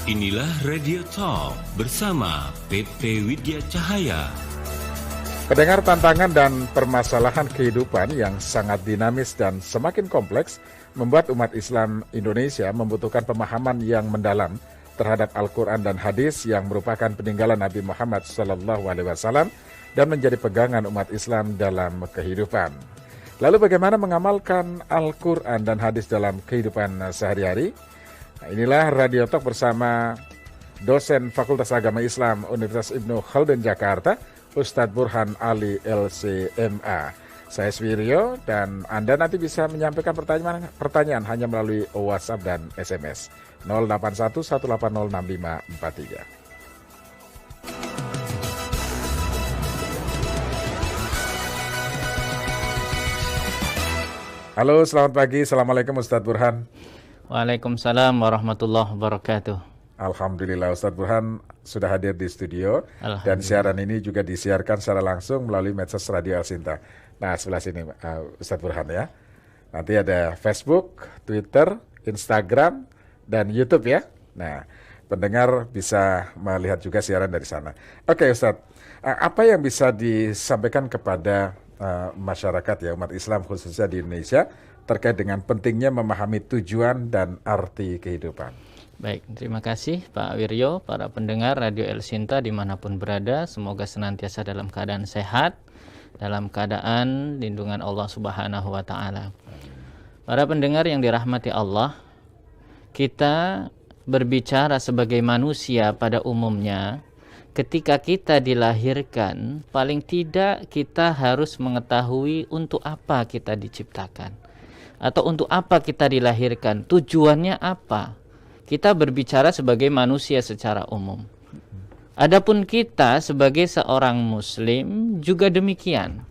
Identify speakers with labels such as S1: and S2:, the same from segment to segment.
S1: Inilah Radio Talk bersama PP Widya Cahaya.
S2: Pendengar, tantangan dan permasalahan kehidupan yang sangat dinamis dan semakin kompleks membuat umat Islam Indonesia membutuhkan pemahaman yang mendalam terhadap Al-Quran dan hadis yang merupakan peninggalan Nabi Muhammad SAW dan menjadi pegangan umat Islam dalam kehidupan. Lalu bagaimana mengamalkan Al-Quran dan hadis dalam kehidupan sehari-hari? Nah, inilah Radio Talk bersama dosen Fakultas Agama Islam Universitas Ibnu Khaldun Jakarta, Ustadz Burhan Ali LCMA. Saya Swiryo dan Anda nanti bisa menyampaikan pertanyaan hanya melalui WhatsApp dan SMS 081 180 6543. Halo, selamat pagi. Assalamualaikum Ustadz Burhan.
S3: Waalaikumsalam warahmatullahi wabarakatuh.
S2: Alhamdulillah, Ustadz Burhan sudah hadir di studio dan siaran ini juga disiarkan secara langsung melalui medsos Radio Al-Sinta. Nah, sebelah sini Ustadz Burhan ya. Nanti ada Facebook, Twitter, Instagram, dan YouTube ya. Nah, pendengar bisa melihat juga siaran dari sana. Oke Ustadz, apa yang bisa disampaikan kepada masyarakat ya, umat Islam khususnya di Indonesia terkait dengan pentingnya memahami tujuan dan arti kehidupan?
S3: Baik, terima kasih Pak Wiryo, para pendengar Radio El Sinta dimanapun berada, semoga senantiasa dalam keadaan sehat, dalam keadaan lindungan Allah Subhanahu wa Ta'ala. Para pendengar yang dirahmati Allah, kita berbicara sebagai manusia pada umumnya. Ketika kita dilahirkan, paling tidak kita harus mengetahui untuk apa kita diciptakan. Atau untuk apa kita dilahirkan, tujuannya apa. Kita berbicara sebagai manusia secara umum. Adapun kita sebagai seorang muslim juga demikian.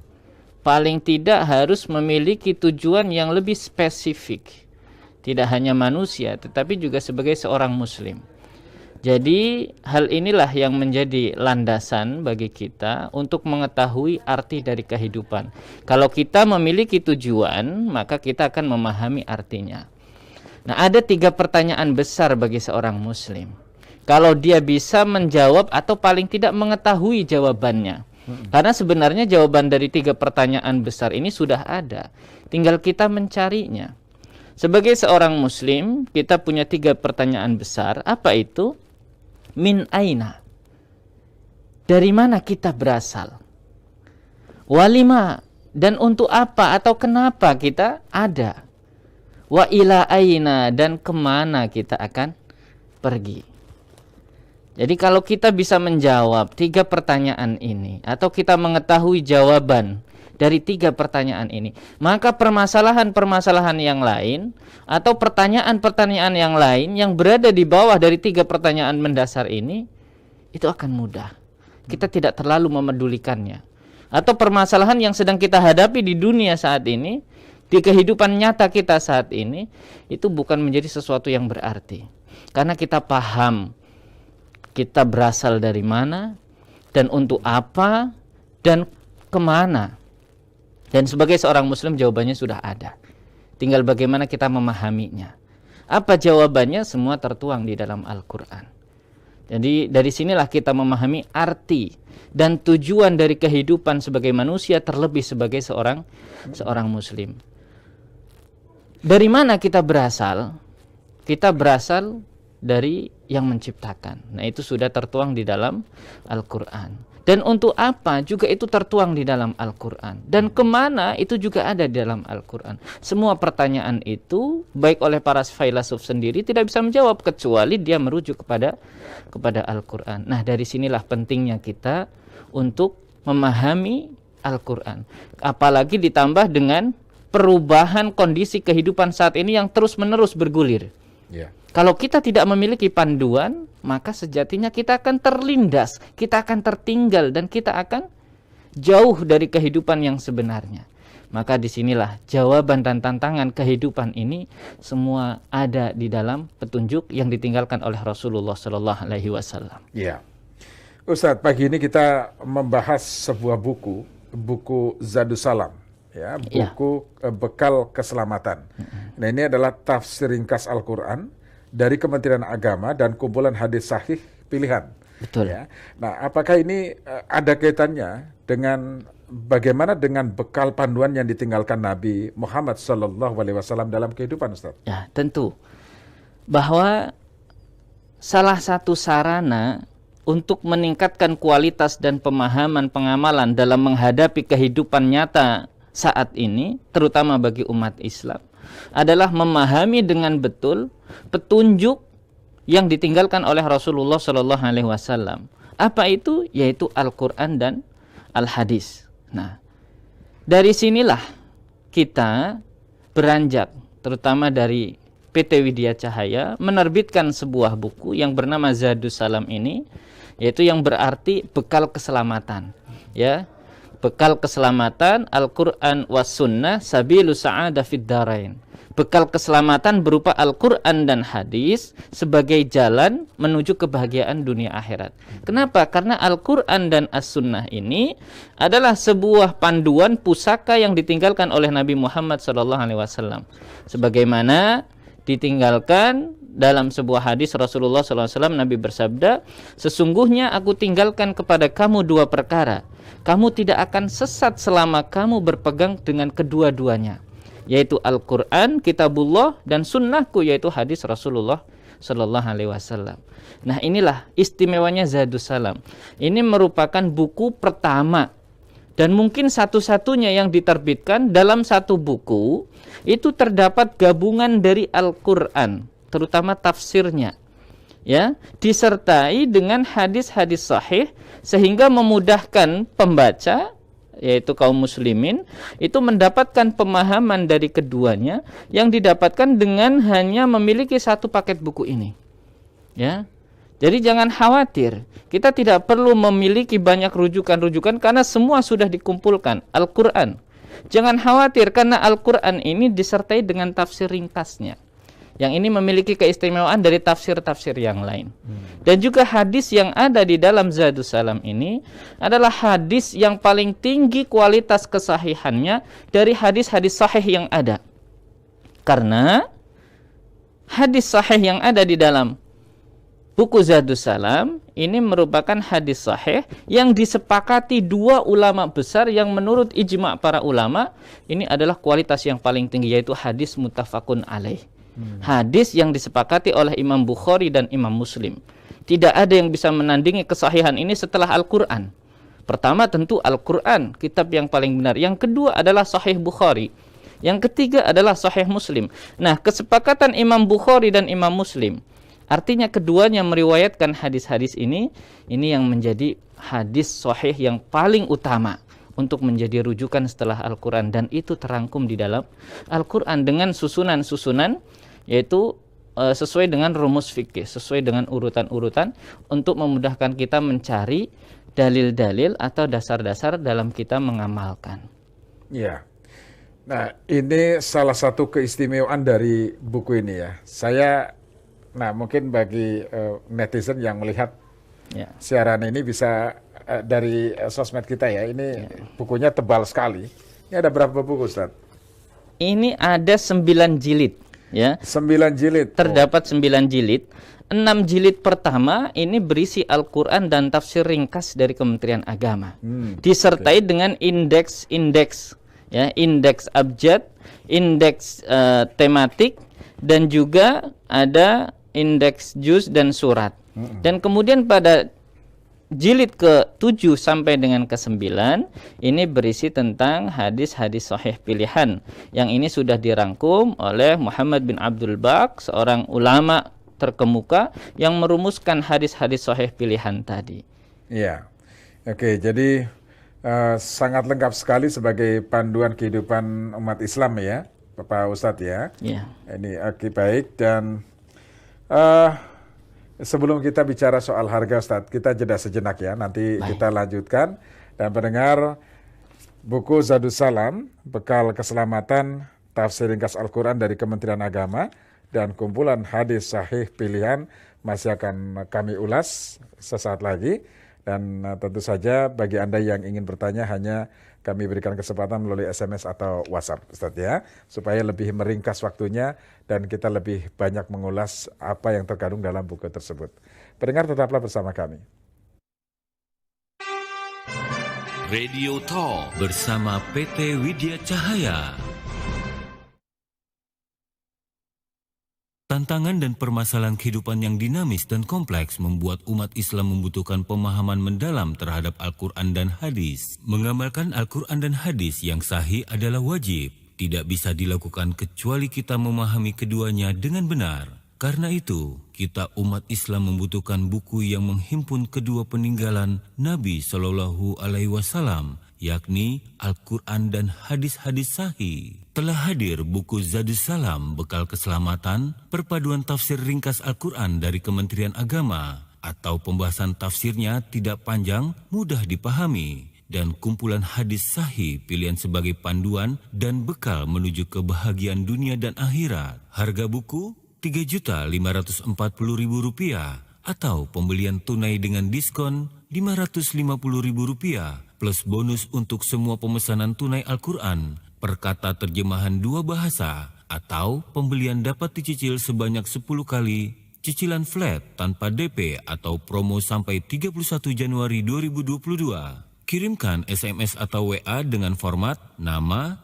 S3: Paling tidak harus memiliki tujuan yang lebih spesifik. Tidak hanya manusia, tetapi juga sebagai seorang muslim. Jadi hal inilah yang menjadi landasan bagi kita untuk mengetahui arti dari kehidupan. Kalau kita memiliki tujuan, maka kita akan memahami artinya. Nah, ada 3 pertanyaan besar bagi seorang muslim. Kalau dia bisa menjawab atau paling tidak mengetahui jawabannya. Karena sebenarnya jawaban dari 3 pertanyaan besar ini sudah ada. Tinggal kita mencarinya. Sebagai seorang muslim, kita punya 3 pertanyaan besar. Apa itu? Min aina, dari mana kita berasal? Walima, dan untuk apa atau kenapa kita ada? Wa ila aina, dan kemana kita akan pergi? Jadi kalau kita bisa menjawab 3 pertanyaan ini, atau kita mengetahui jawaban dari 3 pertanyaan ini, maka permasalahan-permasalahan yang lain atau pertanyaan-pertanyaan yang lain yang berada di bawah dari 3 pertanyaan mendasar ini, itu akan mudah. Kita tidak terlalu memedulikannya. Atau permasalahan yang sedang kita hadapi di dunia saat ini, di kehidupan nyata kita saat ini, itu bukan menjadi sesuatu yang berarti. Karena kita paham kita berasal dari mana, dan untuk apa, dan kemana. Dan sebagai seorang muslim jawabannya sudah ada. Tinggal bagaimana kita memahaminya. Apa jawabannya? Semua tertuang di dalam Al-Quran. Jadi dari sinilah kita memahami arti dan tujuan dari kehidupan sebagai manusia, terlebih sebagai seorang muslim. Dari mana kita berasal? Kita berasal dari yang menciptakan. Nah, itu sudah tertuang di dalam Al-Quran. Dan untuk apa juga itu tertuang di dalam Al-Quran. Dan kemana itu juga ada di dalam Al-Quran. Semua pertanyaan itu baik oleh para filsuf sendiri tidak bisa menjawab kecuali dia merujuk kepada Al-Quran. Nah, dari sinilah pentingnya kita untuk memahami Al-Quran. Apalagi ditambah dengan perubahan kondisi kehidupan saat ini yang terus-menerus bergulir. Kalau kita tidak memiliki panduan, maka sejatinya kita akan terlindas, kita akan tertinggal, dan kita akan jauh dari kehidupan yang sebenarnya. Maka disinilah jawaban dan tantangan kehidupan ini semua ada di dalam petunjuk yang ditinggalkan oleh Rasulullah SAW.
S2: Iya, Ustadz, pagi ini kita membahas sebuah buku Zadus Salam. Ya, buku bekal keselamatan. Nah, ini adalah tafsir ringkas Al-Quran dari Kementerian Agama dan kumpulan hadis sahih pilihan.
S3: Betul.
S2: Ya. Nah, apakah ini ada kaitannya dengan bagaimana dengan bekal panduan yang ditinggalkan Nabi Muhammad SAW dalam kehidupan, Ustaz?
S3: Ya, tentu. Bahwa salah satu sarana untuk meningkatkan kualitas dan pemahaman pengamalan dalam menghadapi kehidupan nyata saat ini, terutama bagi umat Islam, adalah memahami dengan betul petunjuk yang ditinggalkan oleh Rasulullah Shallallahu Alaihi Wasallam. Apa itu? Yaitu Al-Quran dan Al-Hadis. Nah, dari sinilah kita beranjak, terutama dari PT Widya Cahaya, menerbitkan sebuah buku yang bernama Zadus Salam ini, yaitu yang berarti bekal keselamatan. Ya, bekal keselamatan Al-Quran was Sunnah Sabilu Sa'adah fid Darain. Bekal keselamatan berupa Al-Quran dan hadis sebagai jalan menuju kebahagiaan dunia akhirat. Kenapa? Karena Al-Quran dan As-Sunnah ini adalah sebuah panduan pusaka yang ditinggalkan oleh Nabi Muhammad SAW. Sebagaimana ditinggalkan dalam sebuah hadis Rasulullah SAW, Nabi bersabda, sesungguhnya aku tinggalkan kepada kamu dua perkara. Kamu tidak akan sesat selama kamu berpegang dengan kedua-duanya, yaitu Al-Quran, Kitabullah, dan Sunnahku, yaitu hadis Rasulullah Sallallahu Alaihi Wasallam. Nah, inilah istimewanya Zadus Salam. Ini merupakan buku pertama dan mungkin satu-satunya yang diterbitkan dalam satu buku. Itu terdapat gabungan dari Al-Quran, terutama tafsirnya, ya, disertai dengan hadis-hadis sahih, sehingga memudahkan pembaca, yaitu kaum muslimin, itu mendapatkan pemahaman dari keduanya yang didapatkan dengan hanya memiliki satu paket buku ini. Ya. Jadi jangan khawatir, kita tidak perlu memiliki banyak rujukan-rujukan karena semua sudah dikumpulkan Al-Quran. Jangan khawatir karena Al-Quran ini disertai dengan tafsir ringkasnya. Yang ini memiliki keistimewaan dari tafsir-tafsir yang lain. Dan juga hadis yang ada di dalam Zadus Salam ini adalah hadis yang paling tinggi kualitas kesahihannya dari hadis-hadis sahih yang ada. Karena hadis sahih yang ada di dalam buku Zadus Salam ini merupakan hadis sahih yang disepakati dua ulama besar yang menurut ijma' para ulama ini adalah kualitas yang paling tinggi, yaitu hadis muttafaqun alaih. Hadis yang disepakati oleh Imam Bukhari dan Imam Muslim. Tidak ada yang bisa menandingi kesahihan ini setelah Al-Quran. Pertama tentu Al-Quran, kitab yang paling benar. Yang kedua adalah Sahih Bukhari. Yang ketiga adalah Sahih Muslim. Nah, kesepakatan Imam Bukhari dan Imam Muslim, artinya keduanya meriwayatkan hadis-hadis ini yang menjadi hadis sahih yang paling utama untuk menjadi rujukan setelah Al-Quran, dan itu terangkum di dalam Al-Quran dengan susunan-susunan, yaitu sesuai dengan rumus fikih, sesuai dengan urutan-urutan untuk memudahkan kita mencari dalil-dalil atau dasar-dasar dalam kita mengamalkan.
S2: Ya. Nah, ini salah satu keistimewaan dari buku ini ya. Mungkin bagi netizen yang melihat siaran ini bisa dari sosmed kita ya, ini bukunya tebal sekali. Ini ada berapa buku, Ustaz?
S3: Ini ada 9 jilid, ya.
S2: 9 jilid.
S3: Terdapat 9 jilid. 6 jilid pertama ini berisi Al-Quran dan tafsir ringkas dari Kementerian Agama. Disertai dengan indeks, ya, indeks abjad, indeks tematik, dan juga ada indeks juz dan surat. Dan kemudian pada jilid ke-7 sampai dengan ke-9 ini berisi tentang hadis-hadis sahih pilihan. Yang ini sudah dirangkum oleh Muhammad bin Abdul Baq, seorang ulama terkemuka yang merumuskan hadis-hadis sahih pilihan tadi. Iya.
S2: Oke, jadi sangat lengkap sekali sebagai panduan kehidupan umat Islam ya, Bapak Ustadz ya.
S3: Iya.
S2: Ini oke, baik. Dan sebelum kita bicara soal harga, Ustadz, kita jeda sejenak ya. Nanti kita lanjutkan. Dan pendengar, buku Zadus Salam, Bekal Keselamatan, Tafsir Ringkas Al-Quran dari Kementerian Agama, dan kumpulan hadis sahih pilihan masih akan kami ulas sesaat lagi. Dan tentu saja bagi Anda yang ingin bertanya hanya kami berikan kesempatan melalui SMS atau WhatsApp, Ustadz ya, supaya lebih meringkas waktunya dan kita lebih banyak mengulas apa yang terkandung dalam buku tersebut. Pendengar, tetaplah bersama kami.
S1: Radio Talk bersama PT Widya Cahaya. Tantangan dan permasalahan kehidupan yang dinamis dan kompleks membuat umat Islam membutuhkan pemahaman mendalam terhadap Al-Quran dan Hadis. Mengamalkan Al-Quran dan Hadis yang sahih adalah wajib. Tidak bisa dilakukan kecuali kita memahami keduanya dengan benar. Karena itu, kita umat Islam membutuhkan buku yang menghimpun kedua peninggalan Nabi Shallallahu Alaihi Wasallam, yakni Al-Quran dan hadis-hadis sahih. Telah hadir buku Zadus Salam, Bekal Keselamatan, perpaduan tafsir ringkas Al-Quran dari Kementerian Agama, atau pembahasan tafsirnya tidak panjang, mudah dipahami, dan kumpulan hadis sahih pilihan sebagai panduan dan bekal menuju kebahagiaan dunia dan akhirat. Harga buku Rp3.540.000 atau pembelian tunai dengan diskon Rp550.000 plus bonus untuk semua pemesanan tunai Al-Quran per kata terjemahan 2 bahasa, atau pembelian dapat dicicil sebanyak 10 kali, cicilan flat tanpa DP atau promo sampai 31 Januari 2022. Kirimkan SMS atau WA dengan format nama,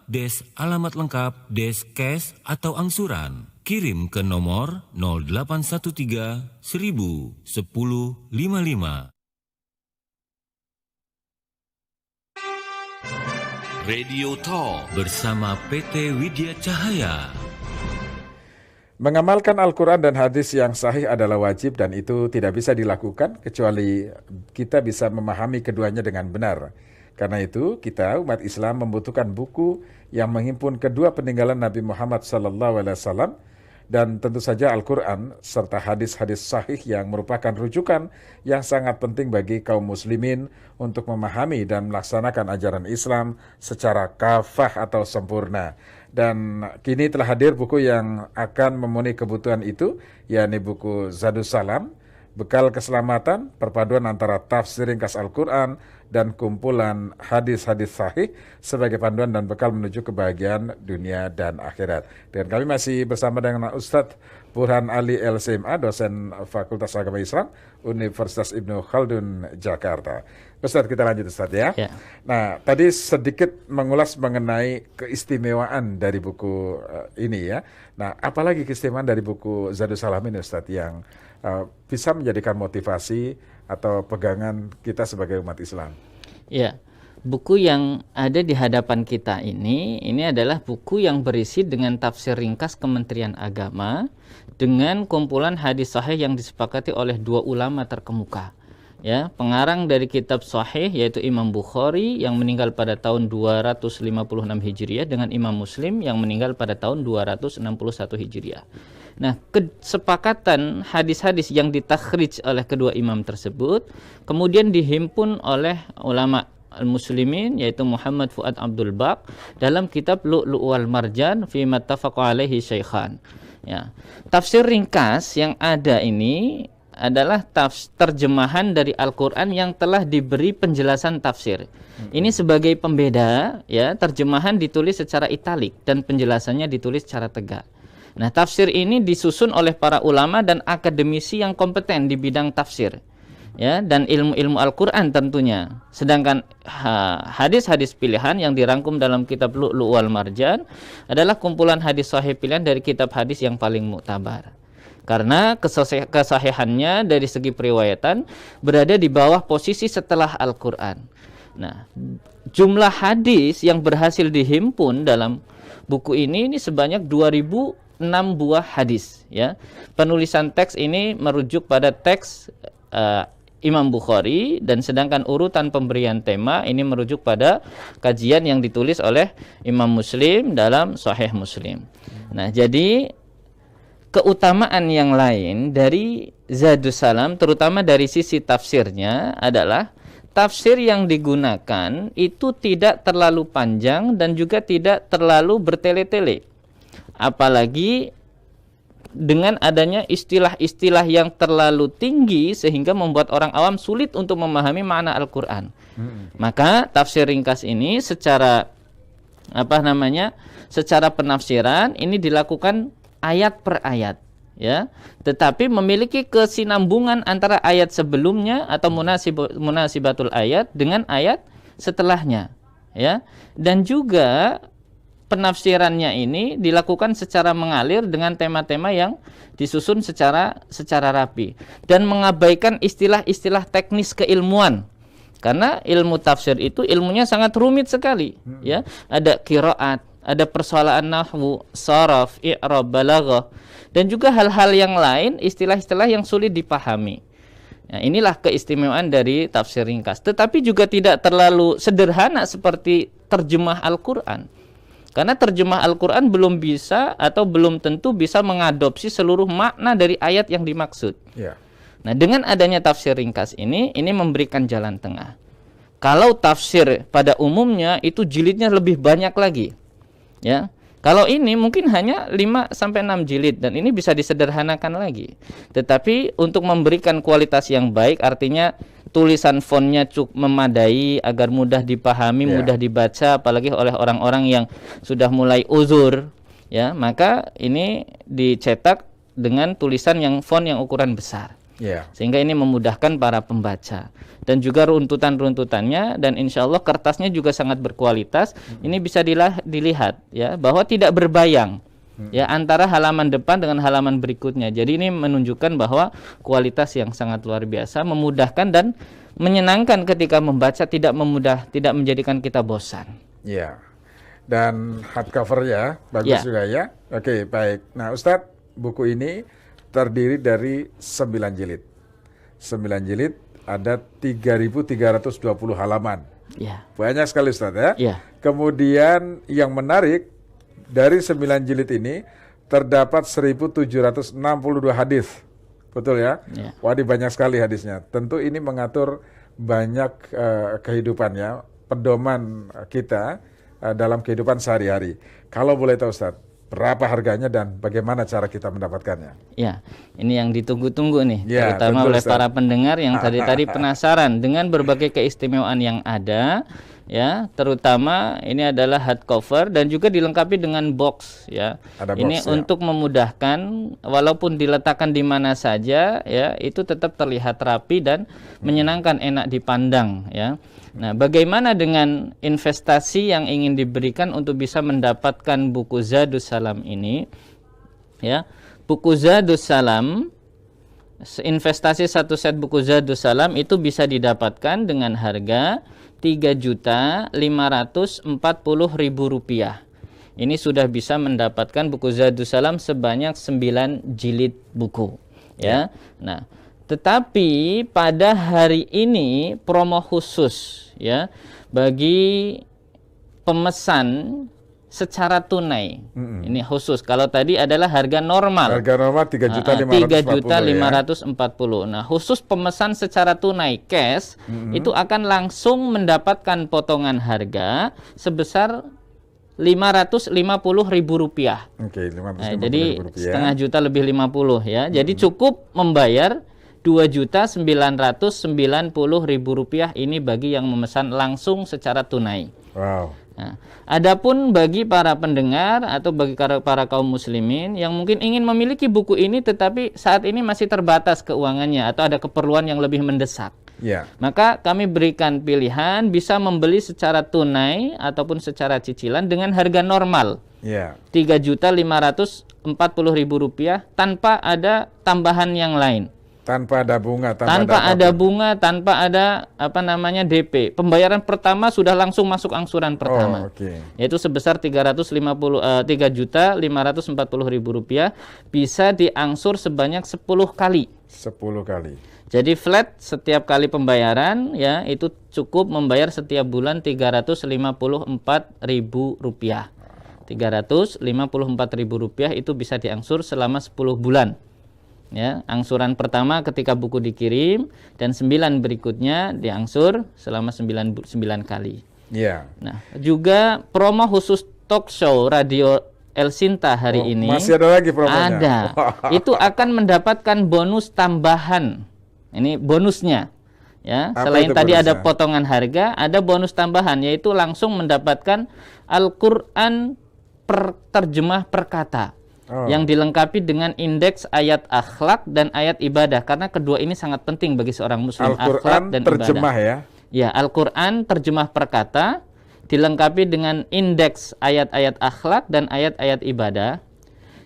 S1: alamat lengkap, cash atau angsuran. Kirim ke nomor 0813 1000 1055. Radio Talk bersama PT Widya Cahaya.
S2: Mengamalkan Al-Quran dan hadis yang sahih adalah wajib dan itu tidak bisa dilakukan kecuali kita bisa memahami keduanya dengan benar. Karena itu kita umat Islam membutuhkan buku yang menghimpun kedua peninggalan Nabi Muhammad SAW dan tentu saja Al-Quran serta hadis-hadis sahih yang merupakan rujukan yang sangat penting bagi kaum muslimin untuk memahami dan melaksanakan ajaran Islam secara kafah atau sempurna. Dan kini telah hadir buku yang akan memenuhi kebutuhan itu, yakni buku Zadus Salam, Bekal Keselamatan, perpaduan antara tafsir ringkas Al-Quran dan kumpulan hadis-hadis sahih sebagai panduan dan bekal menuju kebahagiaan dunia dan akhirat. Dan kami masih bersama dengan Ustadz Burhan Ali LCMA, dosen Fakultas Agama Islam, Universitas Ibnu Khaldun, Jakarta. Ustadz, kita lanjut Ustadz ya. Nah, tadi sedikit mengulas mengenai keistimewaan dari buku ini ya. Nah, apalagi keistimewaan dari buku Zadus Salam ini Ustadz yang bisa menjadikan motivasi atau pegangan kita sebagai umat Islam?
S3: Ya, buku yang ada di hadapan kita ini adalah buku yang berisi dengan tafsir ringkas Kementerian Agama dengan kumpulan hadis sahih yang disepakati oleh 2 ulama terkemuka. Ya, pengarang dari kitab sahih yaitu Imam Bukhari yang meninggal pada tahun 256 Hijriah dengan Imam Muslim yang meninggal pada tahun 261 Hijriah. Nah, kesepakatan hadis-hadis yang ditakhrij oleh kedua imam tersebut kemudian dihimpun oleh ulama al-muslimin yaitu Muhammad Fuad Abdul Baq dalam kitab Lu'lu' wal Marjan fi mattafaqa alaihi syaikhan. Ya. Tafsir ringkas yang ada ini adalah terjemahan dari Al-Quran yang telah diberi penjelasan tafsir. Ini sebagai pembeda, ya, terjemahan ditulis secara italik dan penjelasannya ditulis secara tegak. Nah, tafsir ini disusun oleh para ulama dan akademisi yang kompeten di bidang tafsir, ya, dan ilmu-ilmu Al-Quran tentunya. Sedangkan hadis-hadis pilihan yang dirangkum dalam kitab Lu'lu' wal Marjan adalah kumpulan hadis sahih pilihan dari kitab hadis yang paling muktabar. Karena kesahihannya dari segi periwayatan berada di bawah posisi setelah Al-Quran. Nah, jumlah hadis yang berhasil dihimpun dalam buku ini sebanyak 2006 buah hadis. Ya. Penulisan teks ini merujuk pada teks Imam Bukhari dan sedangkan urutan pemberian tema ini merujuk pada kajian yang ditulis oleh Imam Muslim dalam Sahih Muslim. Nah, jadi keutamaan yang lain dari Zadus Salam terutama dari sisi tafsirnya adalah tafsir yang digunakan itu tidak terlalu panjang dan juga tidak terlalu bertele-tele. Apalagi dengan adanya istilah-istilah yang terlalu tinggi sehingga membuat orang awam sulit untuk memahami makna Al-Qur'an. Maka tafsir ringkas ini secara secara penafsiran ini dilakukan ayat per ayat, ya. Tetapi memiliki kesinambungan antara ayat sebelumnya atau munasibatul ayat dengan ayat setelahnya, ya. Dan juga penafsirannya ini dilakukan secara mengalir dengan tema-tema yang disusun secara rapi dan mengabaikan istilah-istilah teknis keilmuan. Karena ilmu tafsir itu ilmunya sangat rumit sekali, ya. Ada qiraat, ada persoalan nahwu, sharaf, i'rab, balaghah, dan juga hal-hal yang lain, istilah-istilah yang sulit dipahami. Nah, inilah keistimewaan dari tafsir ringkas. Tetapi juga tidak terlalu sederhana seperti terjemah Al-Qur'an. Karena terjemah Al-Qur'an belum bisa atau belum tentu bisa mengadopsi seluruh makna dari ayat yang dimaksud.
S2: Ya.
S3: Nah, dengan adanya tafsir ringkas ini memberikan jalan tengah. Kalau tafsir pada umumnya itu jilidnya lebih banyak lagi, ya. Kalau ini mungkin hanya 5 sampai 6 jilid dan ini bisa disederhanakan lagi. Tetapi untuk memberikan kualitas yang baik, artinya tulisan fontnya cukup memadai agar mudah dipahami, mudah dibaca, apalagi oleh orang-orang yang sudah mulai uzur, ya, maka ini dicetak dengan tulisan yang font yang ukuran besar. Sehingga ini memudahkan para pembaca dan juga runtutan-runtutannya, dan insya Allah kertasnya juga sangat berkualitas. Ini bisa dilihat, ya, bahwa tidak berbayang, ya, antara halaman depan dengan halaman berikutnya. Jadi ini menunjukkan bahwa kualitas yang sangat luar biasa, memudahkan dan menyenangkan ketika membaca, tidak menjadikan kita bosan.
S2: Ya. Dan hardcover ya bagus juga ya. Oke, baik. Nah, Ustadz, buku ini terdiri dari 9 jilid. 9 jilid ada 3.320 halaman.
S3: Ya.
S2: Banyak sekali, Ustaz, ya.
S3: Ya.
S2: Kemudian yang menarik dari 9 jilid ini terdapat 1.762 hadis. Betul ya?
S3: Ya.
S2: Wah, ini banyak sekali hadisnya. Tentu ini mengatur banyak kehidupan ya, pedoman kita dalam kehidupan sehari-hari. Kalau boleh tahu, Ustaz, berapa harganya dan bagaimana cara kita mendapatkannya?
S3: Ya, ini yang ditunggu-tunggu nih,
S2: Ya,
S3: terutama
S2: tentu,
S3: oleh
S2: Ustaz.
S3: para pendengar yang tadi penasaran dengan berbagai keistimewaan yang ada, ya, terutama ini adalah hardcover dan juga dilengkapi dengan box, ya.
S2: Ada box,
S3: ini
S2: ya.
S3: untuk memudahkan, walaupun diletakkan di mana saja, ya, itu tetap terlihat rapi dan menyenangkan, enak dipandang, ya. Nah, bagaimana dengan investasi yang ingin diberikan untuk bisa mendapatkan buku Zadus Salam ini? Ya, buku Zadus Salam, investasi satu set buku Zadus Salam itu bisa didapatkan dengan harga Rp3.540.000. Ini sudah bisa mendapatkan buku Zadus Salam sebanyak 9 jilid buku, ya. Nah, tetapi pada hari ini promo khusus, ya, bagi pemesan secara tunai. Ini khusus. Kalau tadi adalah harga normal.
S2: Harga normal
S3: 3.540.000. Nah, khusus pemesan secara tunai cash itu akan langsung mendapatkan potongan harga sebesar Rp550.000.
S2: Oke,
S3: Nah, jadi
S2: Rp550.000.
S3: setengah juta lebih 50, ya. Jadi cukup membayar Rp2.990.000 ini bagi yang memesan langsung secara tunai.
S2: Wow.
S3: Nah, adapun bagi para pendengar atau bagi para kaum muslimin yang mungkin ingin memiliki buku ini tetapi saat ini masih terbatas keuangannya atau ada keperluan yang lebih mendesak,
S2: Ya.
S3: maka kami berikan pilihan bisa membeli secara tunai ataupun secara cicilan dengan harga normal
S2: Ya.
S3: Rp3.540.000 tanpa ada tambahan yang lain.
S2: Tanpa ada bunga,
S3: Tanpa ada bunga, tanpa ada DP. Pembayaran pertama sudah langsung masuk angsuran pertama.
S2: Oke.
S3: Yaitu sebesar Rp3.540.000 bisa diangsur sebanyak 10 kali.
S2: 10 kali.
S3: Jadi flat setiap kali pembayaran, ya, itu cukup membayar setiap bulan Rp354.000. Rp354.000 itu bisa diangsur selama 10 bulan. Ya, angsuran pertama ketika buku dikirim dan 9 berikutnya diangsur selama 9 kali.
S2: Iya.
S3: Nah, juga promo khusus talk show radio El Sinta hari ini
S2: masih ada lagi promonya.
S3: ada. Itu akan mendapatkan bonus tambahan. Ini bonusnya. Ya,
S2: Apa
S3: selain
S2: itu
S3: tadi
S2: bonusnya?
S3: ada potongan harga, ada bonus tambahan yaitu langsung mendapatkan Al-Qur'an terjemah perkata. Yang dilengkapi dengan indeks ayat akhlak dan ayat ibadah, karena kedua ini sangat penting bagi seorang muslim, akhlak dan
S2: terjemah
S3: ibadah.
S2: ya.
S3: Ya, Al-Qur'an terjemah perkata dilengkapi dengan indeks ayat-ayat akhlak dan ayat-ayat ibadah,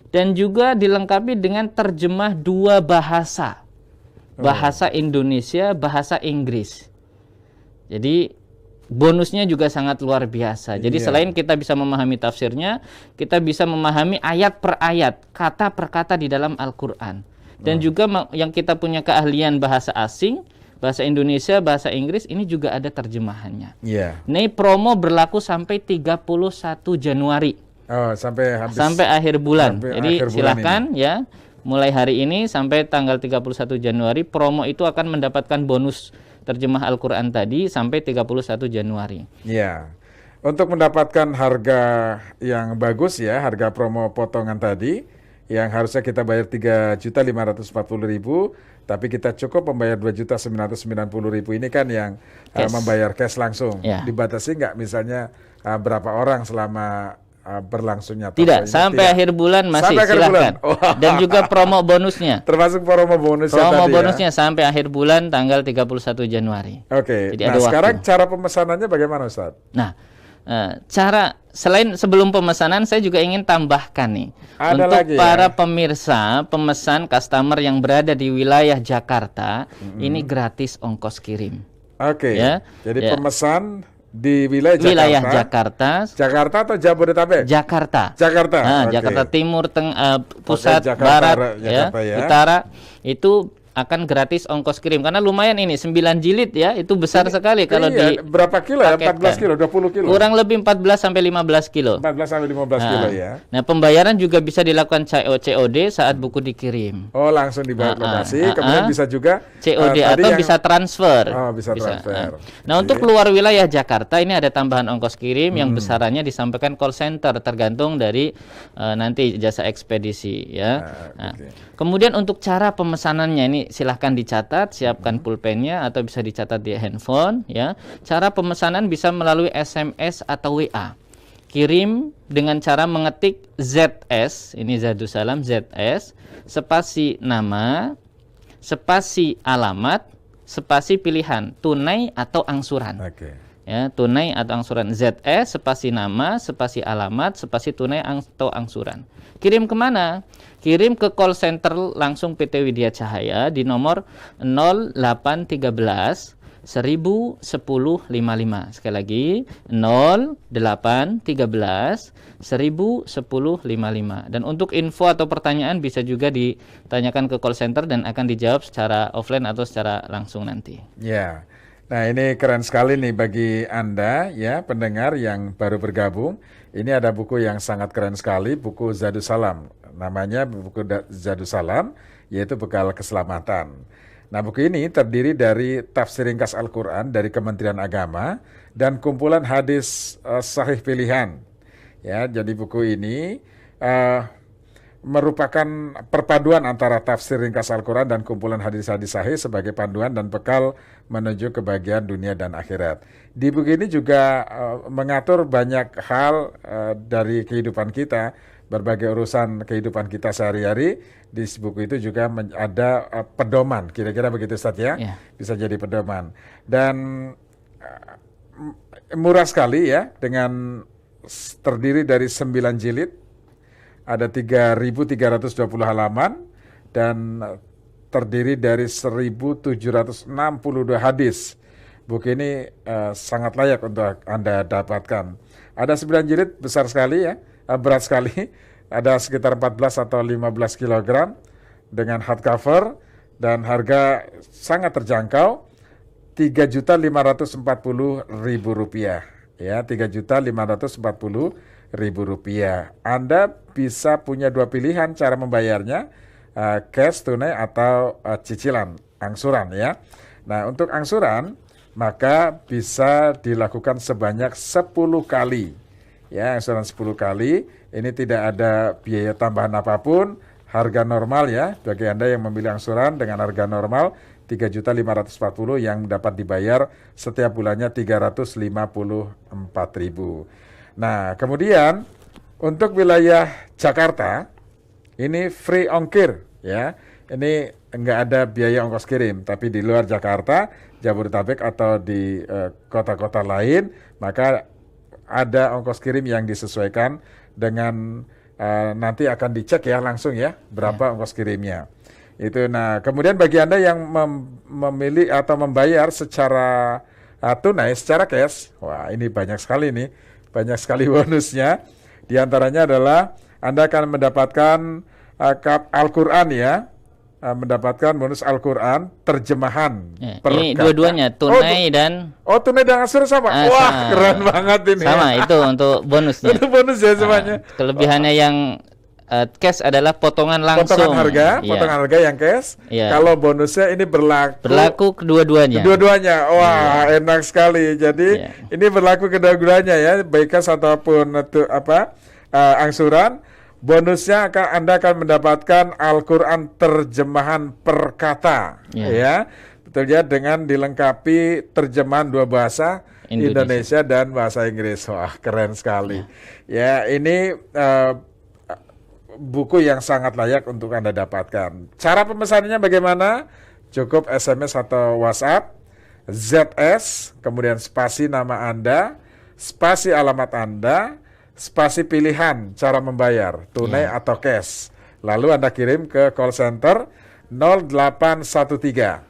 S3: dan juga dilengkapi dengan terjemah 2 bahasa. Bahasa Indonesia, bahasa Inggris. Jadi bonusnya juga sangat luar biasa. Jadi selain kita bisa memahami tafsirnya, kita bisa memahami ayat per ayat, kata per kata di dalam Al-Qur'an. Dan juga yang kita punya keahlian bahasa asing, bahasa Indonesia, bahasa Inggris, ini juga ada terjemahannya.
S2: Iya.
S3: Ini promo berlaku sampai 31 Januari.
S2: Sampai habis.
S3: Sampai akhir bulan.
S2: Sampai
S3: Jadi
S2: akhir bulan
S3: silakan ya, mulai hari ini sampai tanggal 31 Januari promo itu akan mendapatkan bonus terjemah Al-Qur'an tadi sampai 31 Januari.
S2: Iya. Untuk mendapatkan harga yang bagus ya, harga promo potongan tadi yang harusnya kita bayar 3.540.000, tapi kita cukup membayar 2.990.000 ini kan yang membayar cash langsung.
S3: Ya.
S2: Dibatasi nggak misalnya berapa orang selama berlangsungnya?
S3: Tidak, sampai akhir bulan masih silakan. Dan juga promo bonusnya.
S2: Termasuk promo bonusnya
S3: promo
S2: tadi
S3: bonusnya sampai akhir bulan tanggal 31 Januari.
S2: Oke.
S3: Jadi
S2: Nah,
S3: ada
S2: sekarang
S3: waktu.
S2: cara pemesanannya bagaimana, Ustaz?
S3: Nah, cara selain sebelum pemesanan saya juga ingin tambahkan nih,
S2: Ada
S3: untuk
S2: lagi
S3: para
S2: ya?
S3: pemirsa, pemesan, customer yang berada di wilayah Jakarta, ini gratis ongkos kirim.
S2: Oke.
S3: Ya,
S2: Jadi
S3: ya.
S2: pemesan di wilayah Jakarta.
S3: Wilayah Jakarta,
S2: Jakarta atau Jabodetabek?
S3: Jakarta.
S2: Jakarta.
S3: Nah,
S2: Oke.
S3: Jakarta Timur, pusat,
S2: Jakarta,
S3: barat,
S2: Jakarta ya.
S3: utara, itu akan gratis ongkos kirim karena lumayan ini 9 jilid ya, itu besar sekali kalau
S2: Iya, berapa kilo ya? 14 kilo, 20 kilo.
S3: kurang lebih 14 sampai 15 kilo.
S2: 14 sampai 15 kilo ya.
S3: Nah, pembayaran juga bisa dilakukan COD saat buku dikirim.
S2: Oh, langsung dibayar lokasi, kemudian bisa juga
S3: COD
S2: tadi
S3: atau
S2: yang-
S3: bisa transfer.
S2: Oh, bisa transfer.
S3: Nah, untuk keluar wilayah Jakarta ini ada tambahan ongkos kirim yang besarannya disampaikan call center tergantung dari nanti jasa ekspedisi ya. Kemudian untuk cara pemesanannya ini silahkan dicatat, siapkan pulpennya atau bisa dicatat di handphone ya. Cara pemesanan bisa melalui SMS atau WA. Kirim dengan cara mengetik ZS, ini Zadussalam ZS, spasi nama, spasi alamat, spasi pilihan, tunai atau angsuran.
S2: Oke.
S3: Ya, tunai atau angsuran. ZS, spasi nama, spasi alamat, spasi tunai atau angsuran. Kirim kemana? Kirim ke call center langsung PT Widya Cahaya di nomor 0813 1010 55. Sekali lagi 0813 1010 55. Dan untuk info atau pertanyaan bisa juga ditanyakan ke call center dan akan dijawab secara offline atau secara langsung nanti.
S2: Ya. Nah, ini keren sekali nih bagi Anda ya pendengar yang baru bergabung. Ini ada buku yang sangat keren sekali, buku Zadussalam. Namanya buku Zadussalam, yaitu Bekal Keselamatan. Nah, buku ini terdiri dari tafsir ringkas Al-Quran dari Kementerian Agama dan kumpulan hadis sahih pilihan. Ya, jadi buku ini merupakan perpaduan antara tafsir ringkas Al-Quran dan kumpulan hadis-hadis sahih sebagai panduan dan bekal menuju kebahagiaan dunia dan akhirat. Di buku ini juga mengatur banyak hal dari kehidupan kita, berbagai urusan kehidupan kita sehari-hari. Di buku itu juga ada pedoman, kira-kira begitu Ustaz ya?
S3: Ya.
S2: Bisa jadi pedoman. Dan murah sekali ya, dengan terdiri dari 9 jilid. Ada 3.320 halaman dan terdiri dari 1.762 hadis. Buku ini sangat layak untuk Anda dapatkan. Ada 9 jilid, besar sekali ya, berat sekali. Ada sekitar 14 atau 15 kg dengan hardcover dan harga sangat terjangkau, Rp3.540.000 ya, Rp3.540.000. Anda bisa punya dua pilihan cara membayarnya, cash, tunai, atau cicilan, angsuran ya. Nah, untuk angsuran maka bisa dilakukan sebanyak 10 kali ya, angsuran 10 kali. Ini tidak ada biaya tambahan apapun, harga normal ya, bagi Anda yang memilih angsuran dengan harga normal 3.540.000 yang dapat dibayar setiap bulannya 354.000. Nah, kemudian untuk wilayah Jakarta ini free ongkir ya. Ini enggak ada biaya ongkos kirim, tapi di luar Jakarta, Jabodetabek atau di kota-kota lain, maka ada ongkos kirim yang disesuaikan dengan nanti akan dicek ya langsung ya berapa ongkos kirimnya. Itu. Nah, kemudian bagi Anda yang memilih atau membayar secara tunai, secara cash, wah ini banyak sekali nih, banyak sekali bonusnya. Di antaranya adalah Anda akan mendapatkan Al-Quran ya, mendapatkan bonus Al-Quran terjemahan.
S3: Ini dua-duanya tunai dan
S2: tunai dan angsuran sama. Wah, sama. Keren banget ini.
S3: Sama ya. Itu untuk bonusnya.
S2: Itu bonus ya semuanya.
S3: Kelebihannya yang cash adalah potongan langsung.
S2: Potongan harga yang cash. Kalau bonusnya ini berlaku
S3: kedua-duanya.
S2: Wah, enak sekali. Jadi ini berlaku kedua-duanya ya, baik cash ataupun angsuran. Bonusnya Anda akan mendapatkan Al-Quran terjemahan per kata, ya, betul ya, dengan dilengkapi terjemahan 2 bahasa, Indonesia dan bahasa Inggris. Wah, keren sekali. Ya, ini buku yang sangat layak untuk Anda dapatkan. Cara pemesanannya bagaimana? Cukup SMS atau WhatsApp, ZS, kemudian spasi nama Anda, spasi alamat Anda, spasi pilihan cara membayar, tunai atau cash. Lalu Anda kirim ke call center 0813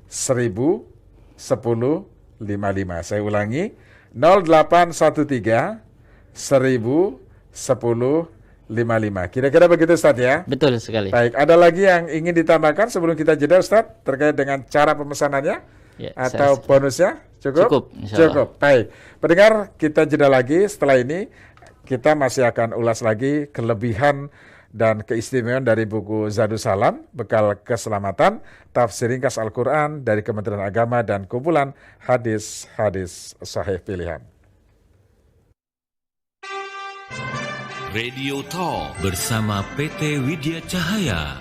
S2: 1000 10 55. Saya ulangi, 0813 1000 10 55. Kira-kira begitu Ustadz ya?
S3: Betul sekali.
S2: Baik, ada lagi yang ingin ditambahkan sebelum kita jeda Ustadz terkait dengan cara pemesanannya atau bonusnya? Cukup? Cukup. Baik, pendengar, kita jeda lagi. Setelah ini kita masih akan ulas lagi kelebihan dan keistimewaan dari buku Zadus Salam, Bekal Keselamatan, Tafsir Ringkas Al-Quran dari Kementerian Agama dan kumpulan hadis-hadis sahih pilihan.
S1: Radio Talk bersama PT Widya Cahaya.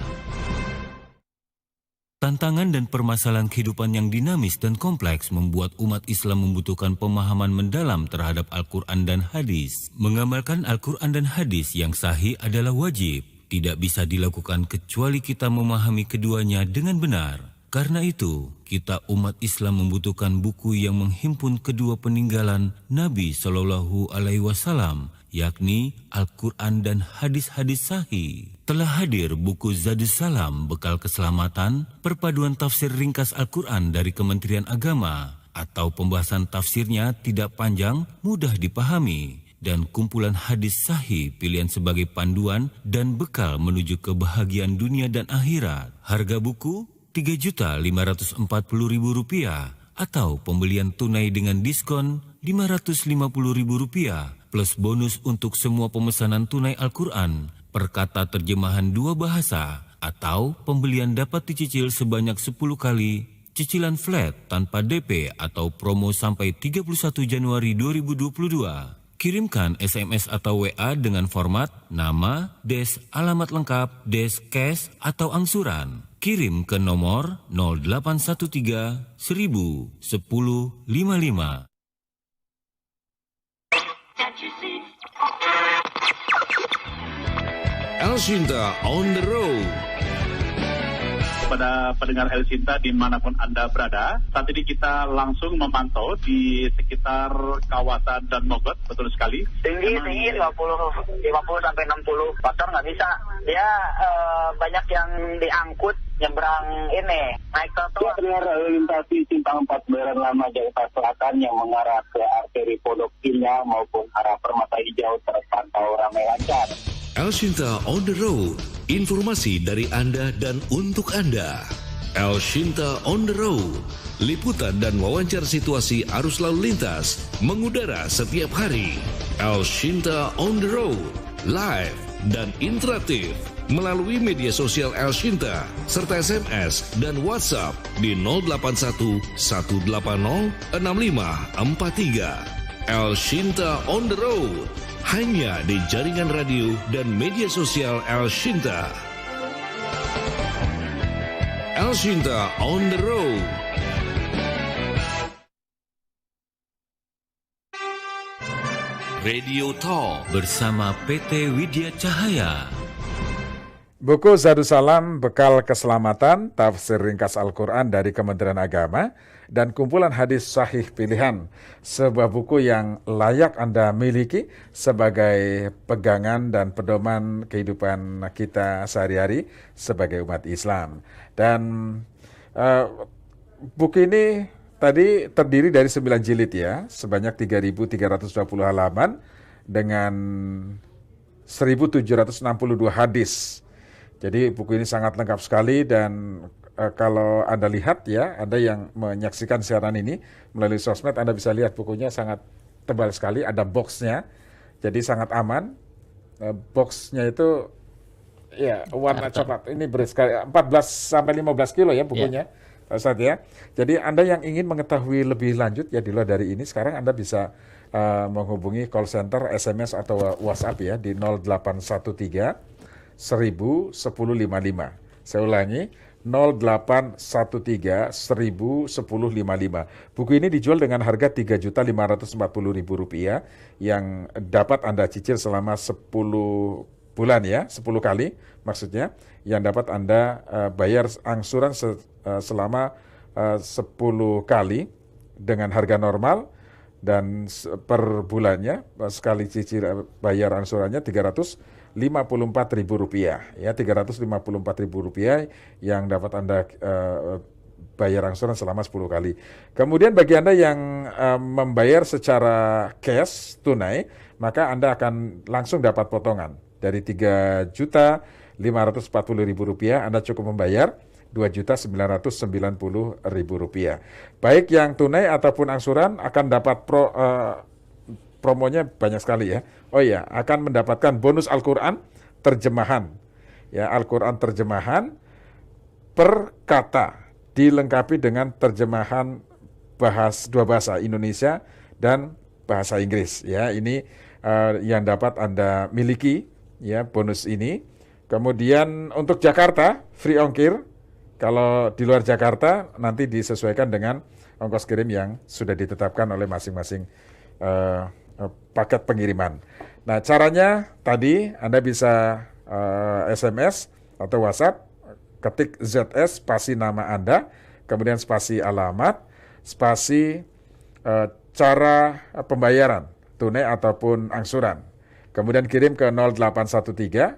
S1: Tantangan dan permasalahan kehidupan yang dinamis dan kompleks membuat umat Islam membutuhkan pemahaman mendalam terhadap Al-Quran dan Hadis. Mengamalkan Al-Quran dan Hadis yang sahih adalah wajib. Tidak bisa dilakukan kecuali kita memahami keduanya dengan benar. Karena itu, kita umat Islam membutuhkan buku yang menghimpun kedua peninggalan Nabi Shallallahu Alaihi Wasallam, yakni Al-Quran dan hadis-hadis sahih. Telah hadir buku Zadus Salam, Bekal Keselamatan, perpaduan tafsir ringkas Al-Quran dari Kementerian Agama, atau pembahasan tafsirnya tidak panjang, mudah dipahami, dan kumpulan hadis sahih pilihan sebagai panduan dan bekal menuju kebahagiaan dunia dan akhirat. Harga buku Rp3.540.000 atau pembelian tunai dengan diskon Rp550.000 plus bonus untuk semua pemesanan tunai Al-Quran per kata terjemahan 2 bahasa atau pembelian dapat dicicil sebanyak 10 kali cicilan flat tanpa DP atau promo sampai 31 Januari 2022. Kirimkan SMS atau WA dengan format nama, des, alamat lengkap, des, cash, atau angsuran. Kirim ke nomor 0813 1000 10 55.
S4: El Shinta on the road.
S5: Pada pendengar El Shinta dimanapun Anda berada, saat ini kita langsung memantau di sekitar kawasan Dan Mogot, betul sekali.
S6: Tinggi 50 sampai 60 motor nggak bisa. Dia banyak yang diangkut nyebrang ini naik trotoar.
S5: Pendengar lintas simpang 4 Baran Lama Jakarta Selatan yang mengarah ke arteri Pondok Indah maupun arah Permata Hijau terpantau ramai lancar.
S4: El Shinta on the road. Informasi dari Anda dan untuk Anda. El Shinta on the road. Liputan dan wawancara situasi arus lalu lintas mengudara setiap hari. El Shinta on the road. Live dan interaktif melalui media sosial El Shinta serta SMS dan WhatsApp di 081 180 6543. El Shinta on the road. hanya di jaringan radio dan media sosial El Shinta. El Shinta on the road.
S1: Radio Talk bersama PT Widya Cahaya.
S2: Buku Zadussalam Bekal Keselamatan, tafsir ringkas Al-Quran dari Kementerian Agama, dan kumpulan hadis sahih pilihan. Sebuah buku yang layak Anda miliki sebagai pegangan dan pedoman kehidupan kita sehari-hari sebagai umat Islam. Dan buku ini tadi terdiri dari 9 jilid ya, sebanyak 3.320 halaman dengan 1.762 hadis. Jadi buku ini sangat lengkap sekali dan kalau Anda lihat ya, Anda yang menyaksikan siaran ini melalui sosmed, Anda bisa lihat bukunya sangat tebal sekali, ada boxnya, jadi sangat aman. Boxnya itu ya warna coklat, ini berat sekali, 14-15 kilo ya bukunya. Ustaz ya. Jadi Anda yang ingin mengetahui lebih lanjut ya di luar dari ini, sekarang Anda bisa menghubungi call center, SMS atau WhatsApp ya di 0813 1000 1055. Saya ulangi, 0813 1000 1055. Buku ini dijual dengan harga Rp3.540.000 yang dapat Anda cicil selama 10 bulan ya, 10 kali maksudnya, yang dapat Anda bayar angsuran selama 10 kali dengan harga normal, dan per bulannya sekali cicil bayar angsurannya Rp354.000 ya, Rp354.000 yang dapat Anda bayar angsuran selama 10 kali. Kemudian bagi Anda yang membayar secara cash tunai, maka Anda akan langsung dapat potongan dari Rp3.540.000, Anda cukup membayar Rp2.990.000. Baik yang tunai ataupun angsuran akan dapat promonya banyak sekali ya. Oh ya, akan mendapatkan bonus Al-Quran terjemahan. Ya, Al-Quran terjemahan per kata, dilengkapi dengan terjemahan dua bahasa, Indonesia dan bahasa Inggris. Ya, ini yang dapat Anda miliki ya, bonus ini. Kemudian untuk Jakarta free ongkir. Kalau di luar Jakarta nanti disesuaikan dengan ongkos kirim yang sudah ditetapkan oleh masing-masing paket pengiriman. Nah, caranya tadi Anda bisa SMS atau WhatsApp, ketik ZS spasi nama Anda, kemudian spasi alamat, spasi cara pembayaran, tunai ataupun angsuran. Kemudian kirim ke 0813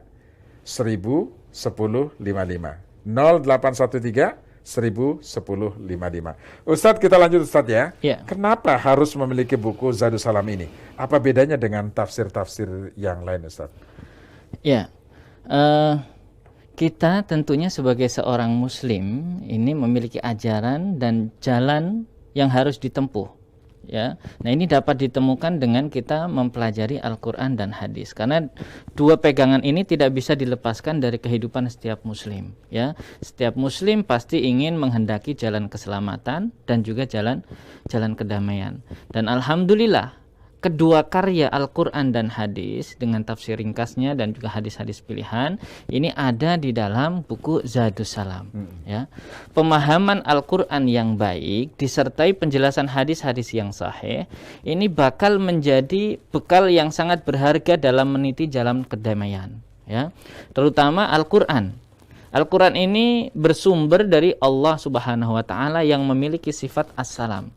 S2: 1000 1055. 0813 1000 1055. Ustadz, kita lanjut Ustadz ya. Kenapa harus memiliki buku Zadussalam ini? Apa bedanya dengan tafsir-tafsir yang lain Ustadz? Ya,
S3: kita tentunya sebagai seorang muslim ini memiliki ajaran dan jalan yang harus ditempuh. Ya, nah ini dapat ditemukan dengan kita mempelajari Al-Quran dan hadis, karena dua pegangan ini tidak bisa dilepaskan dari kehidupan setiap muslim. Ya, setiap muslim pasti ingin menghendaki jalan keselamatan dan juga jalan kedamaian. Dan alhamdulillah kedua karya Al-Quran dan hadis dengan tafsir ringkasnya dan juga hadis-hadis pilihan ini ada di dalam buku Zadussalam. Ya, pemahaman Al-Quran yang baik disertai penjelasan hadis-hadis yang sahih ini bakal menjadi bekal yang sangat berharga dalam meniti jalan kedamaian. Ya, terutama Al-Quran. Al-Quran ini bersumber dari Allah Subhanahu Wa Taala yang memiliki sifat as-salam.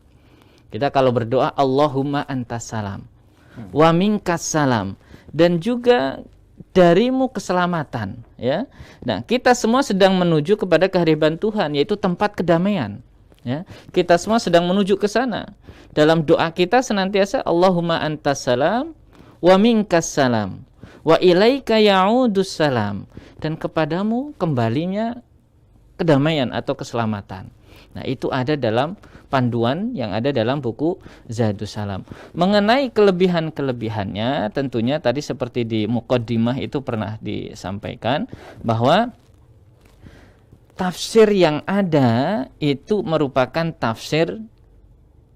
S3: Kita kalau berdoa Allahumma antas salam wa minkas salam, dan juga darimu keselamatan ya. Nah, kita semua sedang menuju kepada kehadiran Tuhan, yaitu tempat kedamaian ya. Kita semua sedang menuju ke sana. Dalam doa kita senantiasa Allahumma antas salam wa minkas salam wa ilaika ya'udus salam, dan kepadamu kembalinya kedamaian atau keselamatan. Nah, itu ada dalam panduan yang ada dalam buku Zadussalam. Mengenai kelebihan-kelebihannya, tentunya tadi seperti di muqaddimah itu pernah disampaikan bahwa tafsir yang ada itu merupakan tafsir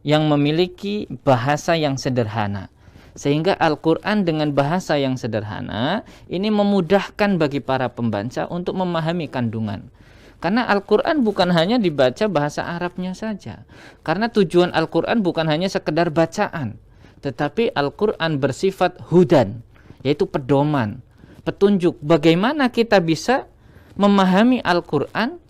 S3: yang memiliki bahasa yang sederhana, Sehingga Al-Quran dengan bahasa yang sederhana ini memudahkan bagi para pembaca untuk memahami kandungan. Karena Al-Quran bukan hanya dibaca bahasa Arabnya saja. Karena tujuan Al-Quran bukan hanya sekedar bacaan, tetapi Al-Quran bersifat hudan, yaitu pedoman, petunjuk. Bagaimana kita bisa memahami Al-Quran,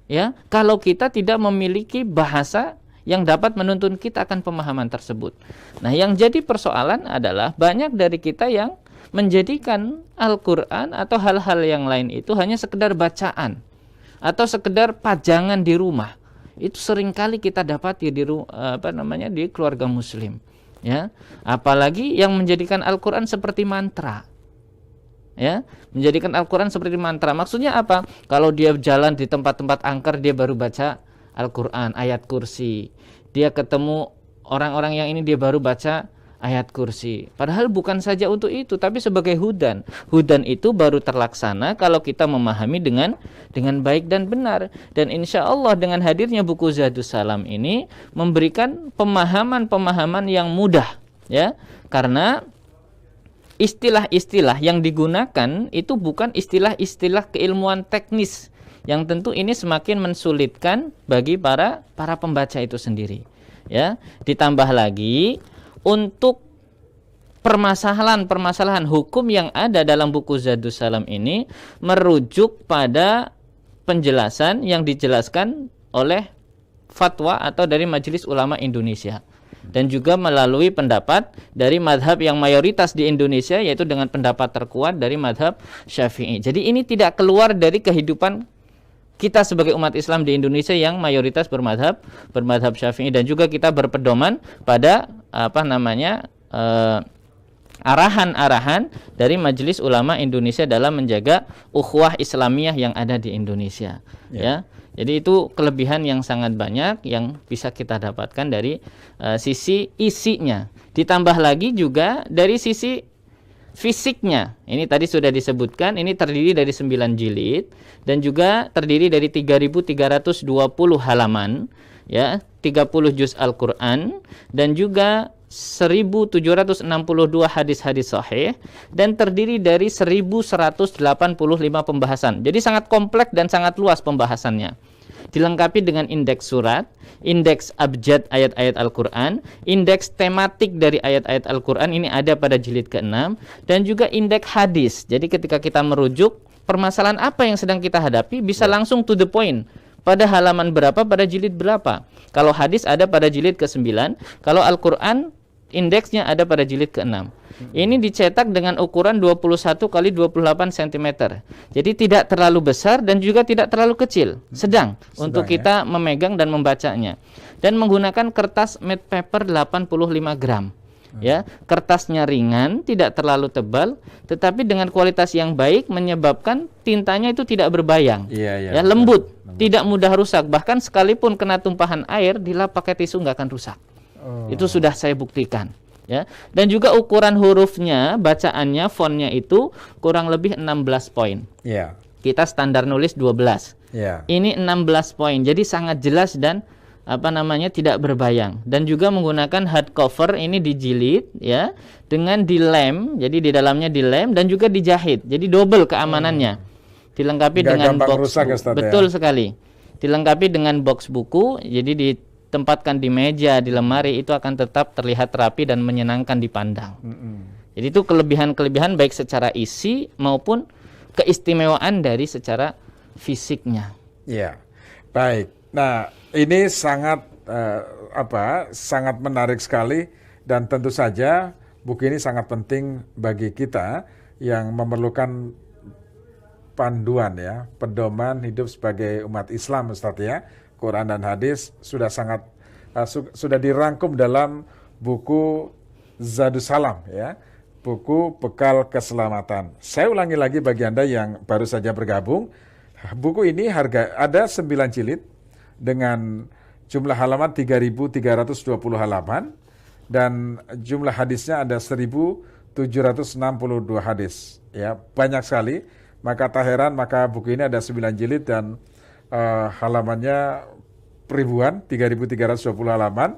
S3: ya, kalau kita tidak memiliki bahasa yang dapat menuntun kita akan pemahaman tersebut. Nah, yang jadi persoalan adalah banyak dari kita yang menjadikan Al-Quran atau hal-hal yang lain itu hanya sekedar bacaan atau sekedar pajangan di rumah. Itu seringkali kita dapati di di keluarga muslim, ya. Apalagi yang menjadikan Al-Quran seperti mantra. Ya, menjadikan Al-Quran seperti mantra. Maksudnya apa? Kalau dia jalan di tempat-tempat angker, dia baru baca Al-Quran, ayat kursi. Dia ketemu orang-orang yang ini, dia baru baca ayat kursi. Padahal bukan saja untuk itu, tapi sebagai hudan. Hudan itu baru terlaksana kalau kita memahami dengan baik dan benar. Dan insya Allah dengan hadirnya buku Zadus Salam ini memberikan pemahaman-pemahaman yang mudah, ya. Karena istilah-istilah yang digunakan itu bukan istilah-istilah keilmuan teknis yang tentu ini semakin mensulitkan bagi para pembaca itu sendiri, ya. Ditambah lagi untuk permasalahan hukum yang ada dalam buku Zadus Salam ini merujuk pada penjelasan yang dijelaskan oleh fatwa atau dari Majelis Ulama Indonesia. Dan juga melalui pendapat dari madhab yang mayoritas di Indonesia, yaitu dengan pendapat terkuat dari madhab Syafi'i. Jadi ini tidak keluar dari kehidupan kita sebagai umat Islam di Indonesia yang mayoritas bermadhab Syafi'i, dan juga kita berpedoman pada arahan-arahan dari Majelis Ulama Indonesia dalam menjaga ukhuwah Islamiyah yang ada di Indonesia, ya. Jadi itu kelebihan yang sangat banyak yang bisa kita dapatkan dari sisi isinya. Ditambah lagi juga dari sisi fisiknya. Ini tadi sudah disebutkan, ini terdiri dari 9 jilid dan juga terdiri dari 3.320 halaman, ya, 30 juz Al-Quran dan juga 1.762 hadis-hadis sahih dan terdiri dari 1.185 pembahasan. Jadi sangat kompleks dan sangat luas pembahasannya. Dilengkapi dengan indeks surat, indeks abjad ayat-ayat Al-Quran, indeks tematik dari ayat-ayat Al-Quran, ini ada pada jilid ke-6, dan juga indeks hadis. Jadi ketika kita merujuk permasalahan apa yang sedang kita hadapi, bisa langsung to the point. Pada halaman berapa, pada jilid berapa. Kalau hadis ada pada jilid ke-9, kalau Al-Quran indeksnya ada pada jilid ke-6. Ini dicetak dengan ukuran 21 kali 28 cm. Jadi tidak terlalu besar dan juga tidak terlalu kecil, sedang untuk kita memegang dan membacanya. Dan menggunakan kertas matte paper 85 gram. Ya, kertasnya ringan, tidak terlalu tebal, tetapi dengan kualitas yang baik menyebabkan tintanya itu tidak berbayang. Ya, lembut, tidak mudah rusak. Bahkan sekalipun kena tumpahan air, dilap pakai tisu nggak akan rusak. Itu sudah saya buktikan, ya. Dan juga ukuran hurufnya, bacaannya, fontnya itu kurang lebih 16 poin. Kita standar nulis 12. Ini 16 poin. Jadi sangat jelas dan tidak berbayang. Dan juga menggunakan hardcover, ini dijilid, ya, dengan dilem. Jadi di dalamnya dilem dan juga dijahit. Jadi double keamanannya. Dilengkapi dengan box buku. Betul sekali. Dilengkapi dengan box buku. Jadi ditempatkan di meja, di lemari, itu akan tetap terlihat rapi dan menyenangkan dipandang. Jadi itu kelebihan-kelebihan baik secara isi maupun keistimewaan dari secara fisiknya.
S2: Ya, baik. Nah, ini sangat sangat menarik sekali, dan tentu saja buku ini sangat penting bagi kita yang memerlukan panduan, ya, pedoman hidup sebagai umat Islam, Ustaz, ya. Quran dan hadis sudah sangat sudah dirangkum dalam buku Zadus Salam, ya, buku bekal keselamatan. Saya ulangi lagi bagi Anda yang baru saja bergabung, buku ini ada 9 jilid dengan jumlah halaman 3.320 halaman dan jumlah hadisnya ada 1.762 hadis, ya, banyak sekali. Maka tak heran, maka buku ini ada 9 jilid dan halamannya ribuan, 3.320 halaman,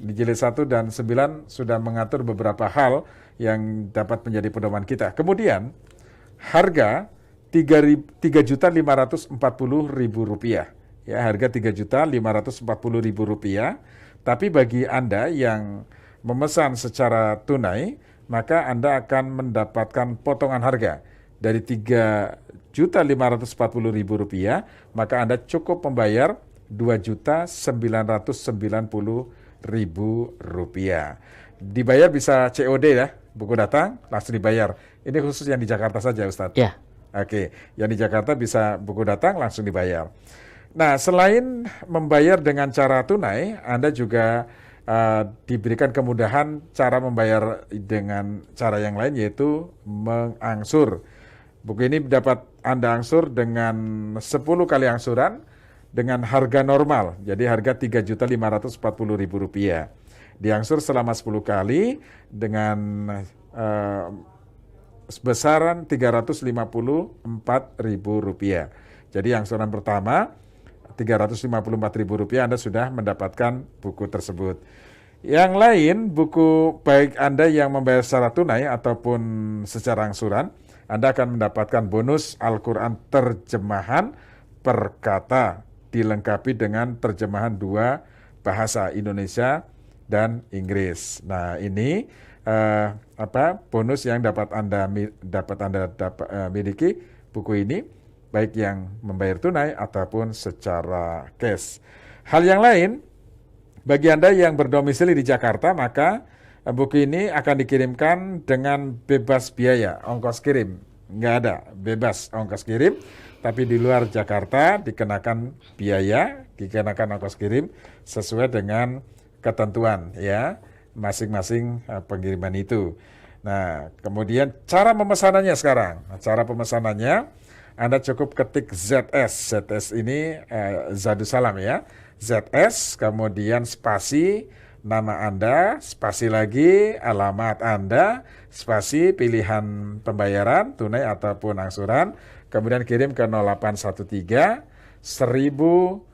S2: Di jilid 1 dan 9 sudah mengatur beberapa hal yang dapat menjadi pedoman kita. Kemudian harga Rp3.540.000. Ya, harga Rp3.540.000. Tapi bagi Anda yang memesan secara tunai, maka Anda akan mendapatkan potongan harga dari Rp3.540.000, maka Anda cukup membayar Rp2.990.000. Dibayar bisa COD ya, buku datang langsung dibayar. Ini khusus yang di Jakarta saja, Ustadz.
S3: Ya.
S2: Oke, yang di Jakarta bisa buku datang langsung dibayar. Nah, selain membayar dengan cara tunai, Anda juga diberikan kemudahan cara membayar dengan cara yang lain, yaitu mengangsur. Buku ini dapat Anda angsur dengan 10 kali angsuran dengan harga normal, jadi harga Rp3.540.000. Diangsur selama 10 kali dengan besaran Rp354.000. Jadi angsuran pertama Rp354.000, Anda sudah mendapatkan buku tersebut. Yang lain, buku baik Anda yang membayar secara tunai ataupun secara angsuran, Anda akan mendapatkan bonus Al-Quran terjemahan per kata, dilengkapi dengan terjemahan 2 bahasa, Indonesia dan Inggris. Nah, ini bonus yang dapat Anda miliki buku ini, baik yang membayar tunai ataupun secara cash. Hal yang lain, bagi Anda yang berdomisili di Jakarta, maka buku ini akan dikirimkan dengan bebas biaya, ongkos kirim. Nggak ada, bebas ongkos kirim, tapi di luar Jakarta dikenakan biaya, dikenakan ongkos kirim sesuai dengan ketentuan ya masing-masing pengiriman itu. Nah, kemudian cara pemesanannya sekarang. Cara pemesanannya, Anda cukup ketik ZS. ZS ini Zadussalam ya. ZS, kemudian spasi nama Anda, spasi lagi alamat Anda, spasi pilihan pembayaran tunai ataupun angsuran, kemudian kirim ke 0813 1000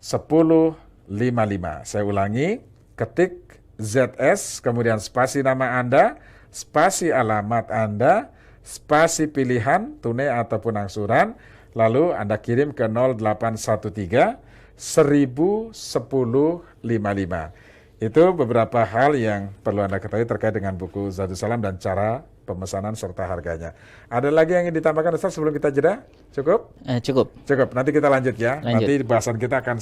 S2: 1055. Saya ulangi, ketik ZS, kemudian spasi nama Anda, spasi alamat Anda, spasi pilihan tunai ataupun angsuran, lalu Anda kirim ke 0813 1000 1055. Itu beberapa hal yang perlu Anda ketahui terkait dengan buku Zadussalam dan cara pemesanan serta harganya. Ada lagi yang ingin ditambahkan, Ustaz, sebelum kita jeda? Cukup?
S3: Cukup.
S2: Cukup. Nanti kita lanjut ya.
S3: Lanjut.
S2: Nanti bahasan kita akan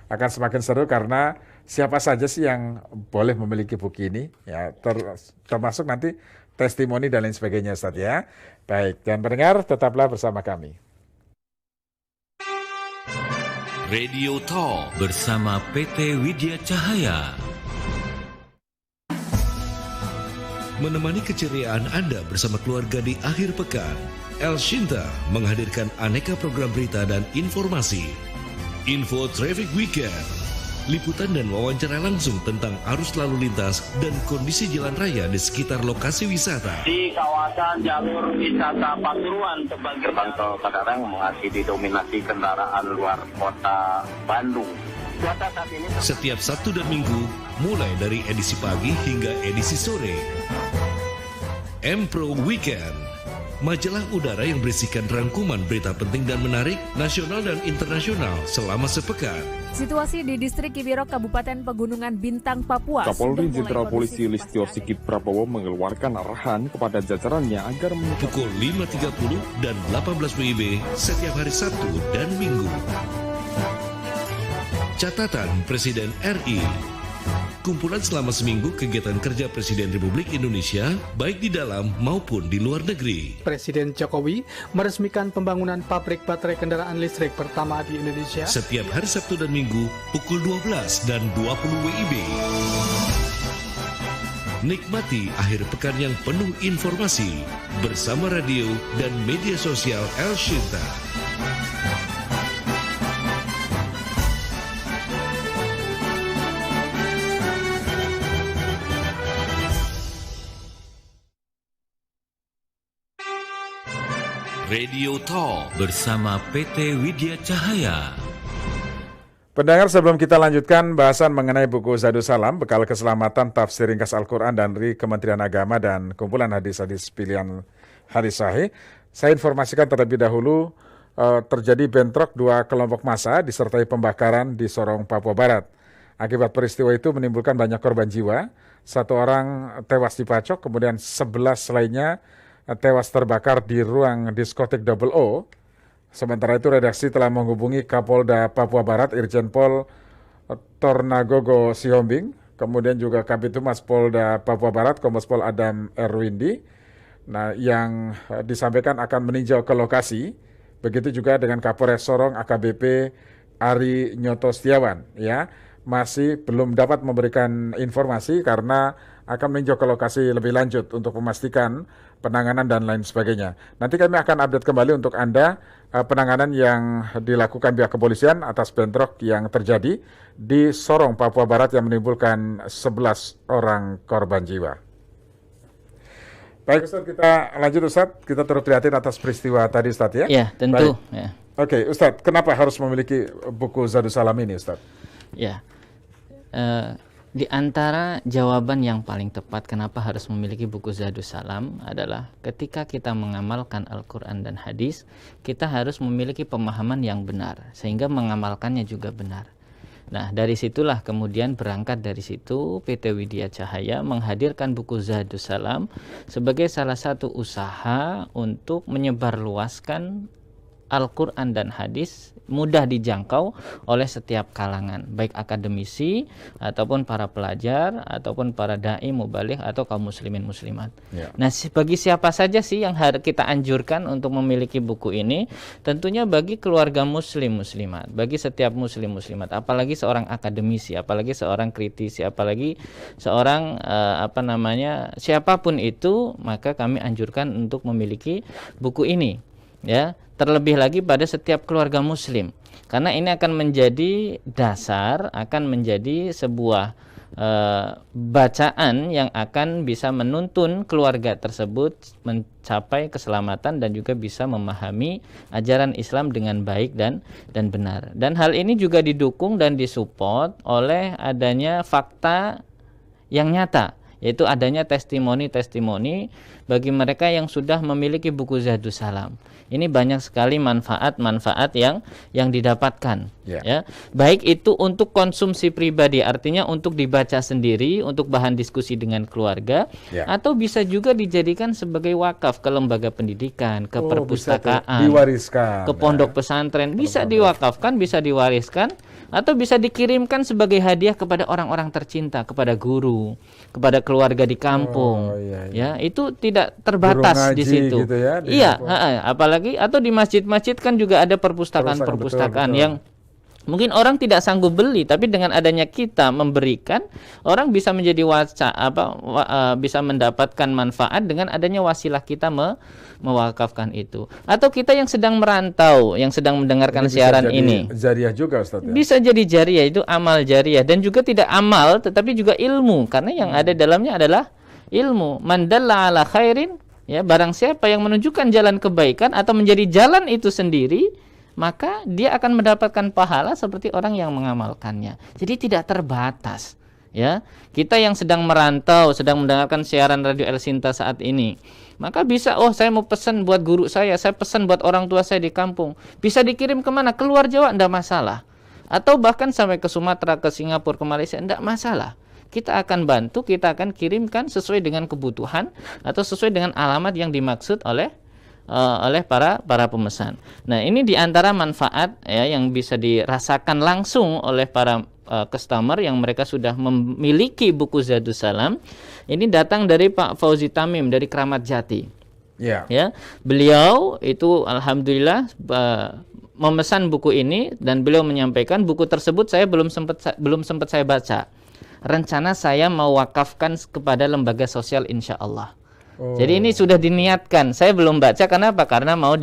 S2: semakin seru karena siapa saja sih yang boleh memiliki buku ini ya, termasuk nanti testimoni dan lain sebagainya, Ustaz ya. Baik, dan pendengar tetaplah bersama kami.
S1: Radio Talk bersama PT Widya Cahaya.
S4: Menemani keceriaan Anda bersama keluarga di akhir pekan, El Shinta menghadirkan aneka program berita dan informasi. Info Traffic Weekend, liputan dan wawancara langsung tentang arus lalu lintas dan kondisi jalan raya di sekitar lokasi wisata.
S5: Di kawasan jalur wisata Pasuruan sebagai gerbang tol Kadareng masih didominasi kendaraan luar kota Bandung. Cuaca saat ini
S4: Setiap Sabtu dan Minggu, mulai dari edisi pagi hingga edisi sore. M-Pro Weekend, majalah udara yang berisikan rangkuman berita penting dan menarik, nasional dan internasional selama sepekan.
S7: Situasi di distrik Kibirok, Kabupaten Pegunungan Bintang, Papua.
S8: Kapolri Jenderal Polisi Listio Sigit Prabowo mengeluarkan arahan kepada jajarannya agar
S4: Pukul 5.30 dan 18 WIB setiap hari Sabtu dan Minggu. Catatan Presiden RI. Kumpulan selama seminggu kegiatan kerja Presiden Republik Indonesia, baik di dalam maupun di luar negeri.
S9: Presiden Jokowi meresmikan pembangunan pabrik baterai kendaraan listrik pertama di Indonesia.
S4: Setiap hari Sabtu dan Minggu, pukul 12 dan 20 WIB. Nikmati akhir pekan yang penuh informasi bersama radio dan media sosial El Shinta.
S1: Radio Talk bersama PT Widya Cahaya.
S2: Pendengar, sebelum kita lanjutkan bahasan mengenai buku Zadus Salam, bekal keselamatan tafsir ringkas Al-Quran dari Kementerian Agama dan kumpulan hadis-hadis pilihan hadis sahih, saya informasikan terlebih dahulu terjadi bentrok dua kelompok massa disertai pembakaran di Sorong, Papua Barat. Akibat peristiwa itu menimbulkan banyak korban jiwa, 1 orang tewas dipacok, kemudian 11 lainnya tewas terbakar di ruang diskotik Double O. Sementara itu redaksi telah menghubungi Kapolda Papua Barat Irjen Pol Tornagogo Sihombing, kemudian juga Kabid Humas Polda Papua Barat Kombes Pol Adam Erwindi, yang disampaikan akan meninjau ke lokasi. Begitu juga dengan Kapolres Sorong AKBP Ari Nyoto Setiawan, ya. Masih belum dapat memberikan informasi karena akan meninjau ke lokasi lebih lanjut untuk memastikan penanganan dan lain sebagainya. Nanti kami akan update kembali untuk Anda penanganan yang dilakukan pihak kepolisian atas bentrok yang terjadi di Sorong, Papua Barat yang menimbulkan 11 orang korban jiwa. Baik Ustadz, kita lanjut Ustadz. Kita turut prihatin atas peristiwa tadi Ustadz ya?
S3: Ya, tentu.
S2: Ya. Oke, Ustadz, kenapa harus memiliki buku Zadus Salam ini Ustadz?
S3: Ya, di antara jawaban yang paling tepat kenapa harus memiliki buku Zadus Salam adalah ketika kita mengamalkan Al-Quran dan hadis, kita harus memiliki pemahaman yang benar, sehingga mengamalkannya juga benar. Nah, dari situlah kemudian berangkat dari situ PT Widya Cahaya menghadirkan buku Zadus Salam sebagai salah satu usaha untuk menyebarluaskan Al-Quran dan hadis mudah dijangkau oleh setiap kalangan, baik akademisi ataupun para pelajar ataupun para dai mubaligh atau kaum muslimin muslimat. Ya. Nah, bagi siapa saja sih yang harus kita anjurkan untuk memiliki buku ini? Tentunya bagi keluarga muslim muslimat, bagi setiap muslim muslimat, apalagi seorang akademisi, apalagi seorang kritisi, apalagi seorang siapapun itu, maka kami anjurkan untuk memiliki buku ini. Ya, terlebih lagi pada setiap keluarga muslim, karena ini akan menjadi dasar, akan menjadi sebuah bacaan yang akan bisa menuntun keluarga tersebut mencapai keselamatan dan juga bisa memahami ajaran Islam dengan baik dan benar. Dan hal ini juga didukung dan disupport oleh adanya fakta yang nyata, yaitu adanya testimoni-testimoni bagi mereka yang sudah memiliki buku Zadus Salam. Ini banyak sekali manfaat-manfaat yang didapatkan. Ya. Baik itu untuk konsumsi pribadi, artinya untuk dibaca sendiri, untuk bahan diskusi dengan keluarga, atau bisa juga dijadikan sebagai wakaf ke lembaga pendidikan, ke perpustakaan,
S2: diwariskan,
S3: ke pondok pesantren, bisa diwakafkan, bisa diwariskan, atau bisa dikirimkan sebagai hadiah kepada orang-orang tercinta, kepada guru, kepada keluarga di kampung. Ya, itu tidak terbatas di situ. Gitu ya, iya, apalagi atau di masjid-masjid kan juga ada perpustakaan-perpustakaan yang mungkin orang tidak sanggup beli, tapi dengan adanya kita memberikan, orang bisa menjadi bisa mendapatkan manfaat dengan adanya wasilah kita mewakafkan itu. Atau kita yang sedang merantau, yang sedang mendengarkan siaran ini,
S2: jariah juga Ustaz, ya?
S3: Bisa jadi jariah, itu amal jariah, dan juga tidak amal tetapi juga ilmu, karena yang ada dalamnya adalah ilmu. Man dalla ala khairin, ya, barang siapa yang menunjukkan jalan kebaikan atau menjadi jalan itu sendiri, maka dia akan mendapatkan pahala seperti orang yang mengamalkannya. Jadi tidak terbatas, ya. Kita yang sedang merantau, sedang mendengarkan siaran Radio El Sinta saat ini, maka bisa, saya mau pesan buat guru saya pesan buat orang tua saya di kampung. Bisa dikirim kemana? Keluar Jawa, enggak masalah. Atau bahkan sampai ke Sumatera, ke Singapura, ke Malaysia, enggak masalah. Kita akan bantu, kita akan kirimkan sesuai dengan kebutuhan atau sesuai dengan alamat yang dimaksud oleh para pemesan. Nah, ini diantara manfaat ya yang bisa dirasakan langsung oleh para customer yang mereka sudah memiliki buku Zadus Salam. Ini datang dari Pak Fauzi Tamim dari Kramat Jati. Ya, beliau itu alhamdulillah memesan buku ini, dan beliau menyampaikan buku tersebut saya belum sempat saya baca. Rencana saya mau wakafkan kepada lembaga sosial insya Allah. Jadi ini sudah diniatkan. Saya belum baca, kenapa? Karena mau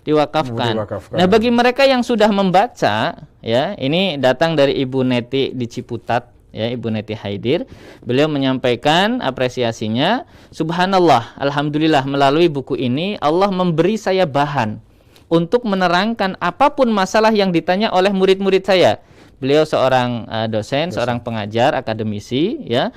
S3: diwakafkan. Nah, bagi mereka yang sudah membaca, ya, ini datang dari Ibu Neti di Ciputat, ya, Ibu Neti Haidir. Beliau menyampaikan apresiasinya. Subhanallah, alhamdulillah, melalui buku ini Allah memberi saya bahan untuk menerangkan apapun masalah yang ditanya oleh murid-murid saya, Beliau seorang dosen, seorang pengajar, akademisi, ya.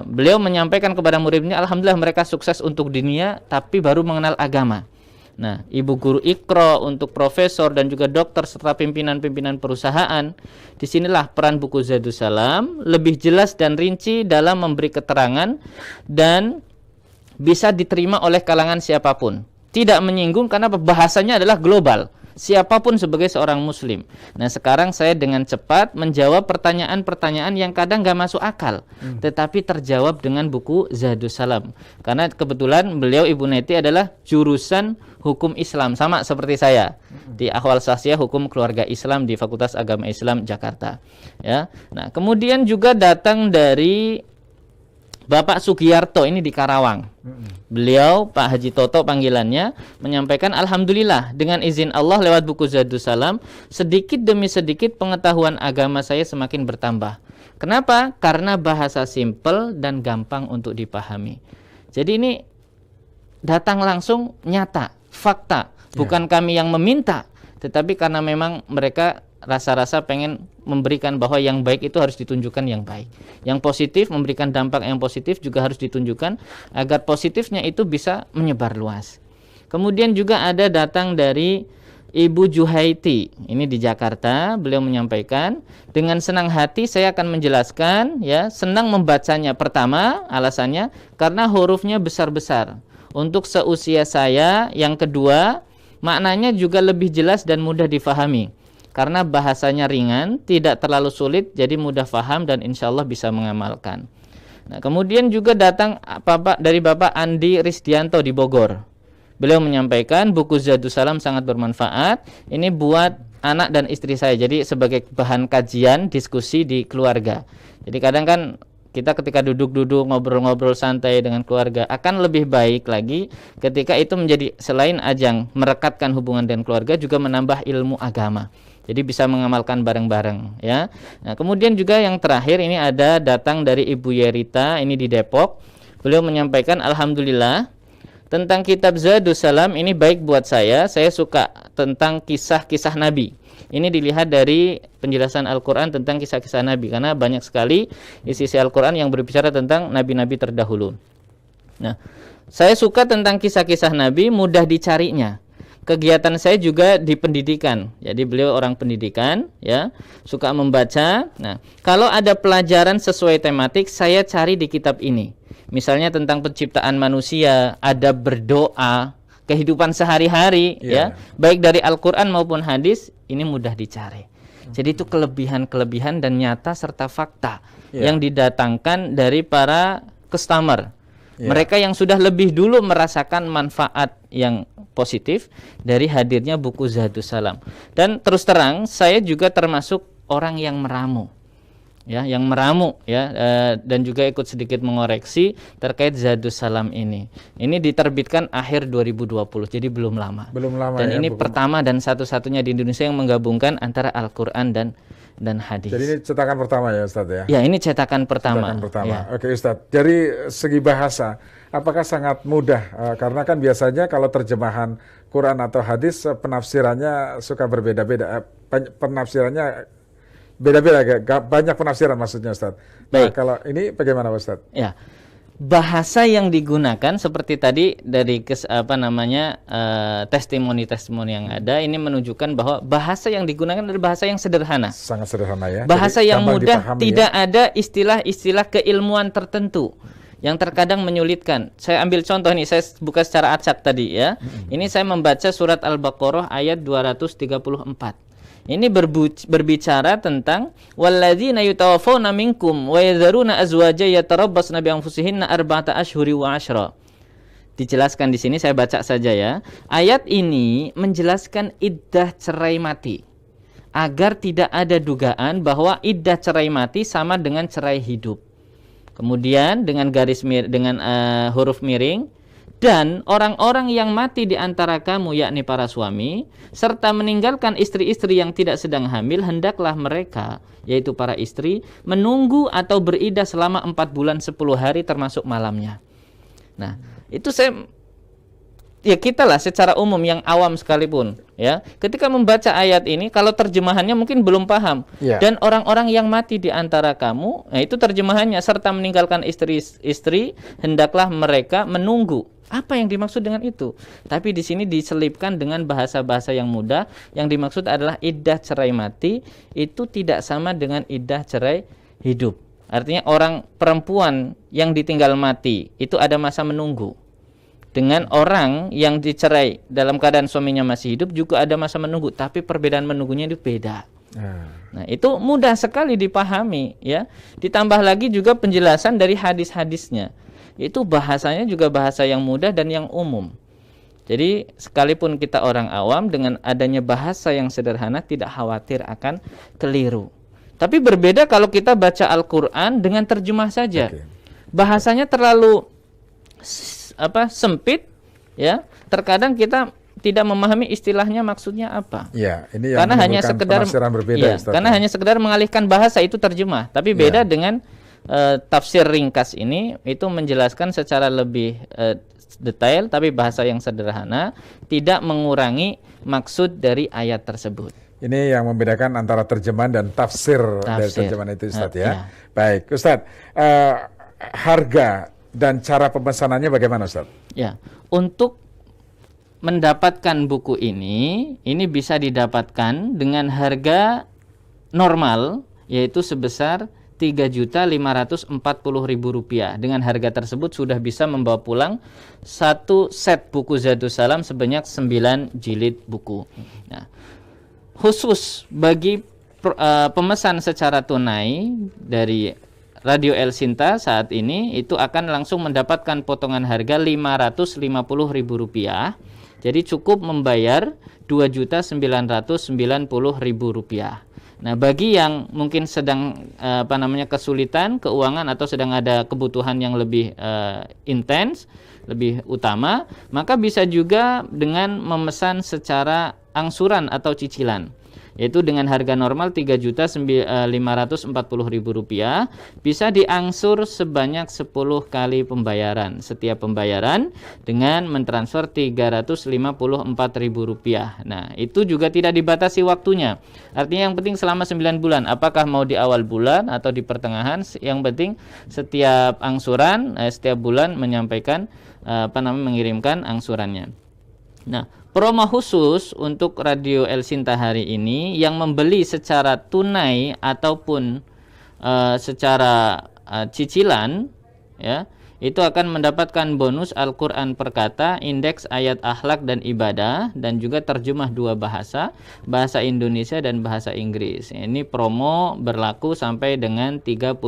S3: Beliau menyampaikan kepada muridnya, alhamdulillah mereka sukses untuk dunia, tapi baru mengenal agama. Nah, ibu guru Iqra untuk profesor dan juga dokter serta pimpinan-pimpinan perusahaan. Disinilah peran buku Zadus Salam lebih jelas dan rinci dalam memberi keterangan dan bisa diterima oleh kalangan siapapun. Tidak menyinggung karena bahasanya adalah global. Siapapun sebagai seorang muslim. Nah, sekarang saya dengan cepat menjawab pertanyaan-pertanyaan yang kadang gak masuk akal, tetapi terjawab dengan buku Zadus Salam. Karena kebetulan beliau, Ibu Neti, adalah jurusan hukum Islam, sama seperti saya di Ahwal Syakhsiyah Hukum Keluarga Islam di Fakultas Agama Islam Jakarta. Ya. Nah, kemudian juga datang dari Bapak Sugiyarto, ini di Karawang. Beliau, Pak Haji Toto panggilannya, menyampaikan alhamdulillah dengan izin Allah lewat buku Zadus Salam, sedikit demi sedikit pengetahuan agama saya semakin bertambah. Kenapa? Karena bahasa simpel dan gampang untuk dipahami. Jadi ini datang langsung nyata, fakta. Bukan kami yang meminta, tetapi karena memang mereka rasa-rasa pengen memberikan bahwa yang baik itu harus ditunjukkan yang baik. Yang positif, memberikan dampak yang positif juga harus ditunjukkan agar positifnya itu bisa menyebar luas. Kemudian juga ada datang dari Ibu Juhaiti, ini di Jakarta. Beliau menyampaikan, dengan senang hati saya akan menjelaskan, ya, senang membacanya. Pertama, alasannya karena hurufnya besar-besar. Untuk seusia saya, yang kedua, maknanya juga lebih jelas dan mudah difahami. Karena bahasanya ringan, tidak terlalu sulit, jadi mudah faham dan insya Allah bisa mengamalkan. Nah, kemudian juga datang dari Bapak Andi Risdianto di Bogor. Beliau menyampaikan buku Zadus Salam sangat bermanfaat. Ini buat anak dan istri saya, jadi sebagai bahan kajian, diskusi di keluarga. Jadi kadang kan kita ketika duduk-duduk ngobrol-ngobrol santai dengan keluarga, akan lebih baik lagi ketika itu menjadi selain ajang merekatkan hubungan dengan keluarga, juga menambah ilmu agama. Jadi bisa mengamalkan bareng-bareng, ya. Nah, kemudian juga yang terakhir ini ada datang dari Ibu Yerita, ini di Depok. Beliau menyampaikan alhamdulillah tentang kitab Zadus Salam ini baik buat saya. Saya suka tentang kisah-kisah Nabi. Ini dilihat dari penjelasan Al-Quran tentang kisah-kisah Nabi, karena banyak sekali isi Al-Quran yang berbicara tentang nabi-nabi terdahulu. Nah, saya suka tentang kisah-kisah Nabi, mudah dicarinya. Kegiatan saya juga di pendidikan. Jadi beliau orang pendidikan, ya, suka membaca. Nah, kalau ada pelajaran sesuai tematik, saya cari di kitab ini. Misalnya tentang penciptaan manusia, adab berdoa, kehidupan sehari-hari, ya, baik dari Al-Quran maupun hadis, ini mudah dicari. Jadi itu kelebihan-kelebihan dan nyata serta fakta yang didatangkan dari para customer. Mereka yang sudah lebih dulu merasakan manfaat yang positif dari hadirnya buku Zadus Salam. Dan terus terang, saya juga termasuk orang yang meramu. Ya, yang meramu, ya, dan juga ikut sedikit mengoreksi terkait Zadus Salam ini. Ini diterbitkan akhir 2020, jadi belum lama.
S2: Belum lama.
S3: Dan
S2: ya,
S3: ini pertama dan satu-satunya di Indonesia yang menggabungkan antara Al-Quran dan hadis.
S2: Jadi ini cetakan pertama ya, Ustadz, ya?
S3: Ya, ini cetakan pertama.
S2: Cetakan pertama.
S3: Ya.
S2: Oke, Ustadz. Dari segi bahasa, apakah sangat mudah? Karena kan biasanya kalau terjemahan Quran atau hadis, penafsirannya suka berbeda-beda. Penafsirannya beda-beda, banyak penafsiran maksudnya, Ustadz. Nah, kalau ini bagaimana, Ustadz?
S3: Ya, bahasa yang digunakan seperti tadi dari testimoni-testimoni yang ada, ini menunjukkan bahwa bahasa yang digunakan adalah bahasa yang sederhana.
S2: Sangat sederhana, ya.
S3: Bahasa
S2: jadi
S3: yang mudah,
S2: dipahami,
S3: tidak
S2: ya?
S3: ada istilah-istilah keilmuan tertentu yang terkadang menyulitkan. Saya ambil contoh nih, saya buka secara acak tadi, ya. Ini saya membaca surat Al-Baqarah ayat 234. Ini berbicara tentang walladzina yutawaffawna minkum wa yadharuna azwaja yatarabbasna bi anfusihinna arba'ata ashhuri wa ashra. Dijelaskan di sini, saya baca saja, ya. Ayat ini menjelaskan iddah cerai mati, agar tidak ada dugaan bahwa iddah cerai mati sama dengan cerai hidup. Kemudian dengan huruf miring, dan orang-orang yang mati di antara kamu, yakni para suami, serta meninggalkan istri-istri yang tidak sedang hamil, hendaklah mereka, yaitu para istri, menunggu atau beridah selama 4 bulan 10 hari termasuk malamnya. Nah, itu saya ya kita lah secara umum yang awam sekalipun ya, ketika membaca ayat ini kalau terjemahannya mungkin belum paham dan orang-orang yang mati di antara kamu, nah itu terjemahannya, serta meninggalkan istri-istri hendaklah mereka menunggu. Apa yang dimaksud dengan itu? Tapi di sini diselipkan dengan bahasa-bahasa yang mudah. Yang dimaksud adalah iddah cerai mati itu tidak sama dengan iddah cerai hidup. Artinya orang perempuan yang ditinggal mati itu ada masa menunggu. Dengan orang yang dicerai dalam keadaan suaminya masih hidup juga ada masa menunggu, tapi perbedaan menunggunya itu beda. Nah, itu mudah sekali dipahami ya. Ditambah lagi juga penjelasan dari hadis-hadisnya. Itu bahasanya juga bahasa yang mudah dan yang umum. Jadi sekalipun kita orang awam, dengan adanya bahasa yang sederhana tidak khawatir akan keliru. Tapi berbeda kalau kita baca Al-Quran dengan terjemah saja. Bahasanya terlalu sempit ya. Terkadang kita tidak memahami istilahnya maksudnya apa.
S2: Ya, ini yang
S3: karena hanya sekedar
S2: berbeda,
S3: karena hanya sekedar mengalihkan bahasa itu terjemah. Tapi beda dengan tafsir ringkas ini, itu menjelaskan secara lebih detail tapi bahasa yang sederhana, tidak mengurangi maksud dari ayat tersebut.
S2: Ini yang membedakan antara terjemahan dan tafsir. Dari terjemahan itu, Ustadz ya. Baik, Ustadz, harga dan cara pemesanannya bagaimana, Ustadz? Ya, untuk mendapatkan buku ini bisa didapatkan dengan harga normal, yaitu sebesar Rp3.540.000. Dengan harga tersebut sudah bisa membawa pulang satu set buku Zadus Salam sebanyak 9 jilid buku. Nah, khusus bagi pemesan secara tunai dari Radio El Sinta saat ini itu akan langsung mendapatkan potongan harga Rp550.000. Jadi cukup membayar Rp2.990.000. Nah, bagi yang mungkin sedang kesulitan keuangan atau sedang ada kebutuhan yang lebih intens, lebih utama, maka bisa juga dengan memesan secara angsuran atau cicilan. Yaitu dengan harga normal Rp3.540.000 bisa diangsur sebanyak 10 kali pembayaran. Setiap pembayaran dengan mentransfer Rp354.000. Nah, itu juga tidak dibatasi waktunya. Artinya yang penting selama 9 bulan. Apakah mau di awal bulan atau di pertengahan, yang penting setiap angsuran setiap bulan menyampaikan mengirimkan angsurannya. Nah, promo khusus untuk Radio El Sinta hari ini yang membeli secara tunai ataupun secara cicilan ya, itu akan mendapatkan bonus Al-Quran Perkata, indeks ayat akhlak dan ibadah, dan juga terjemah 2 bahasa, bahasa Indonesia dan bahasa Inggris. Ini promo berlaku sampai dengan 31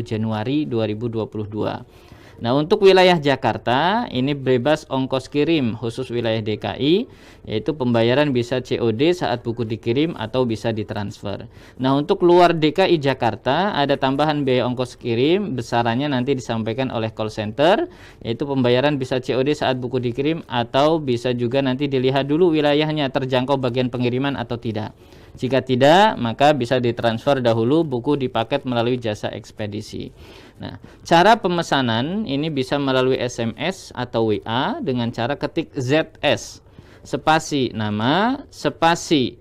S2: Januari 2022. Nah, untuk wilayah Jakarta ini bebas ongkos kirim khusus wilayah DKI, yaitu pembayaran bisa COD saat buku dikirim atau bisa ditransfer. Nah, untuk luar DKI Jakarta ada tambahan biaya ongkos kirim, besarannya nanti disampaikan oleh call center, yaitu pembayaran bisa COD saat buku dikirim atau bisa juga nanti dilihat dulu wilayahnya terjangkau bagian pengiriman atau tidak. Jika tidak, maka bisa ditransfer dahulu buku di paket melalui jasa ekspedisi. Nah, cara pemesanan ini bisa melalui SMS atau WA dengan cara ketik ZS, spasi nama, spasi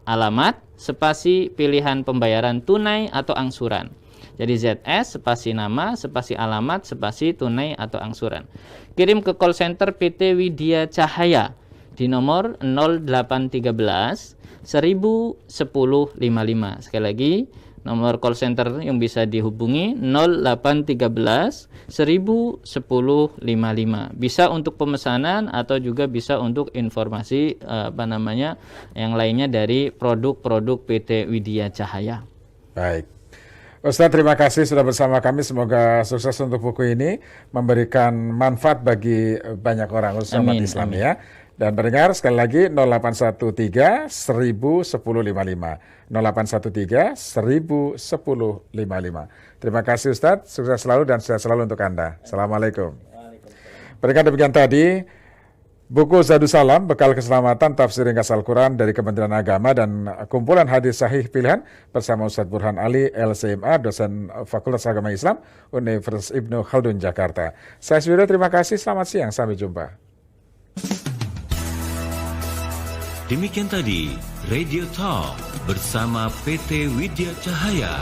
S2: alamat, spasi pilihan pembayaran tunai atau angsuran. Jadi ZS, spasi nama, spasi alamat, spasi tunai atau angsuran. Kirim ke call center PT Widya Cahaya di nomor 0813 1010 55. Sekali lagi, nomor call center yang bisa dihubungi 0813 1010 55. Bisa untuk pemesanan atau juga bisa untuk informasi yang lainnya dari produk-produk PT Widya Cahaya. Baik. Ustadz, terima kasih sudah bersama kami. Semoga sukses untuk buku ini, memberikan manfaat bagi banyak orang khususnya umat Islam ya. Dan pendengar sekali lagi 0813 1010 55. 0813 1010 55. Terima kasih Ustadz, sukses selalu dan sehat selalu untuk Anda. Assalamualaikum. Pendengar, demikian tadi buku Zadus Salam, bekal keselamatan tafsir ringkas Al-Quran dari Kementerian Agama dan kumpulan hadis sahih pilihan bersama Ustadz Burhan Ali, LCMA, dosen Fakultas Agama Islam, Universitas Ibnu Khaldun, Jakarta. Saya Suwiro, terima kasih, selamat siang, sampai jumpa.
S1: Demikian tadi Radio Talk bersama PT Widya Cahaya.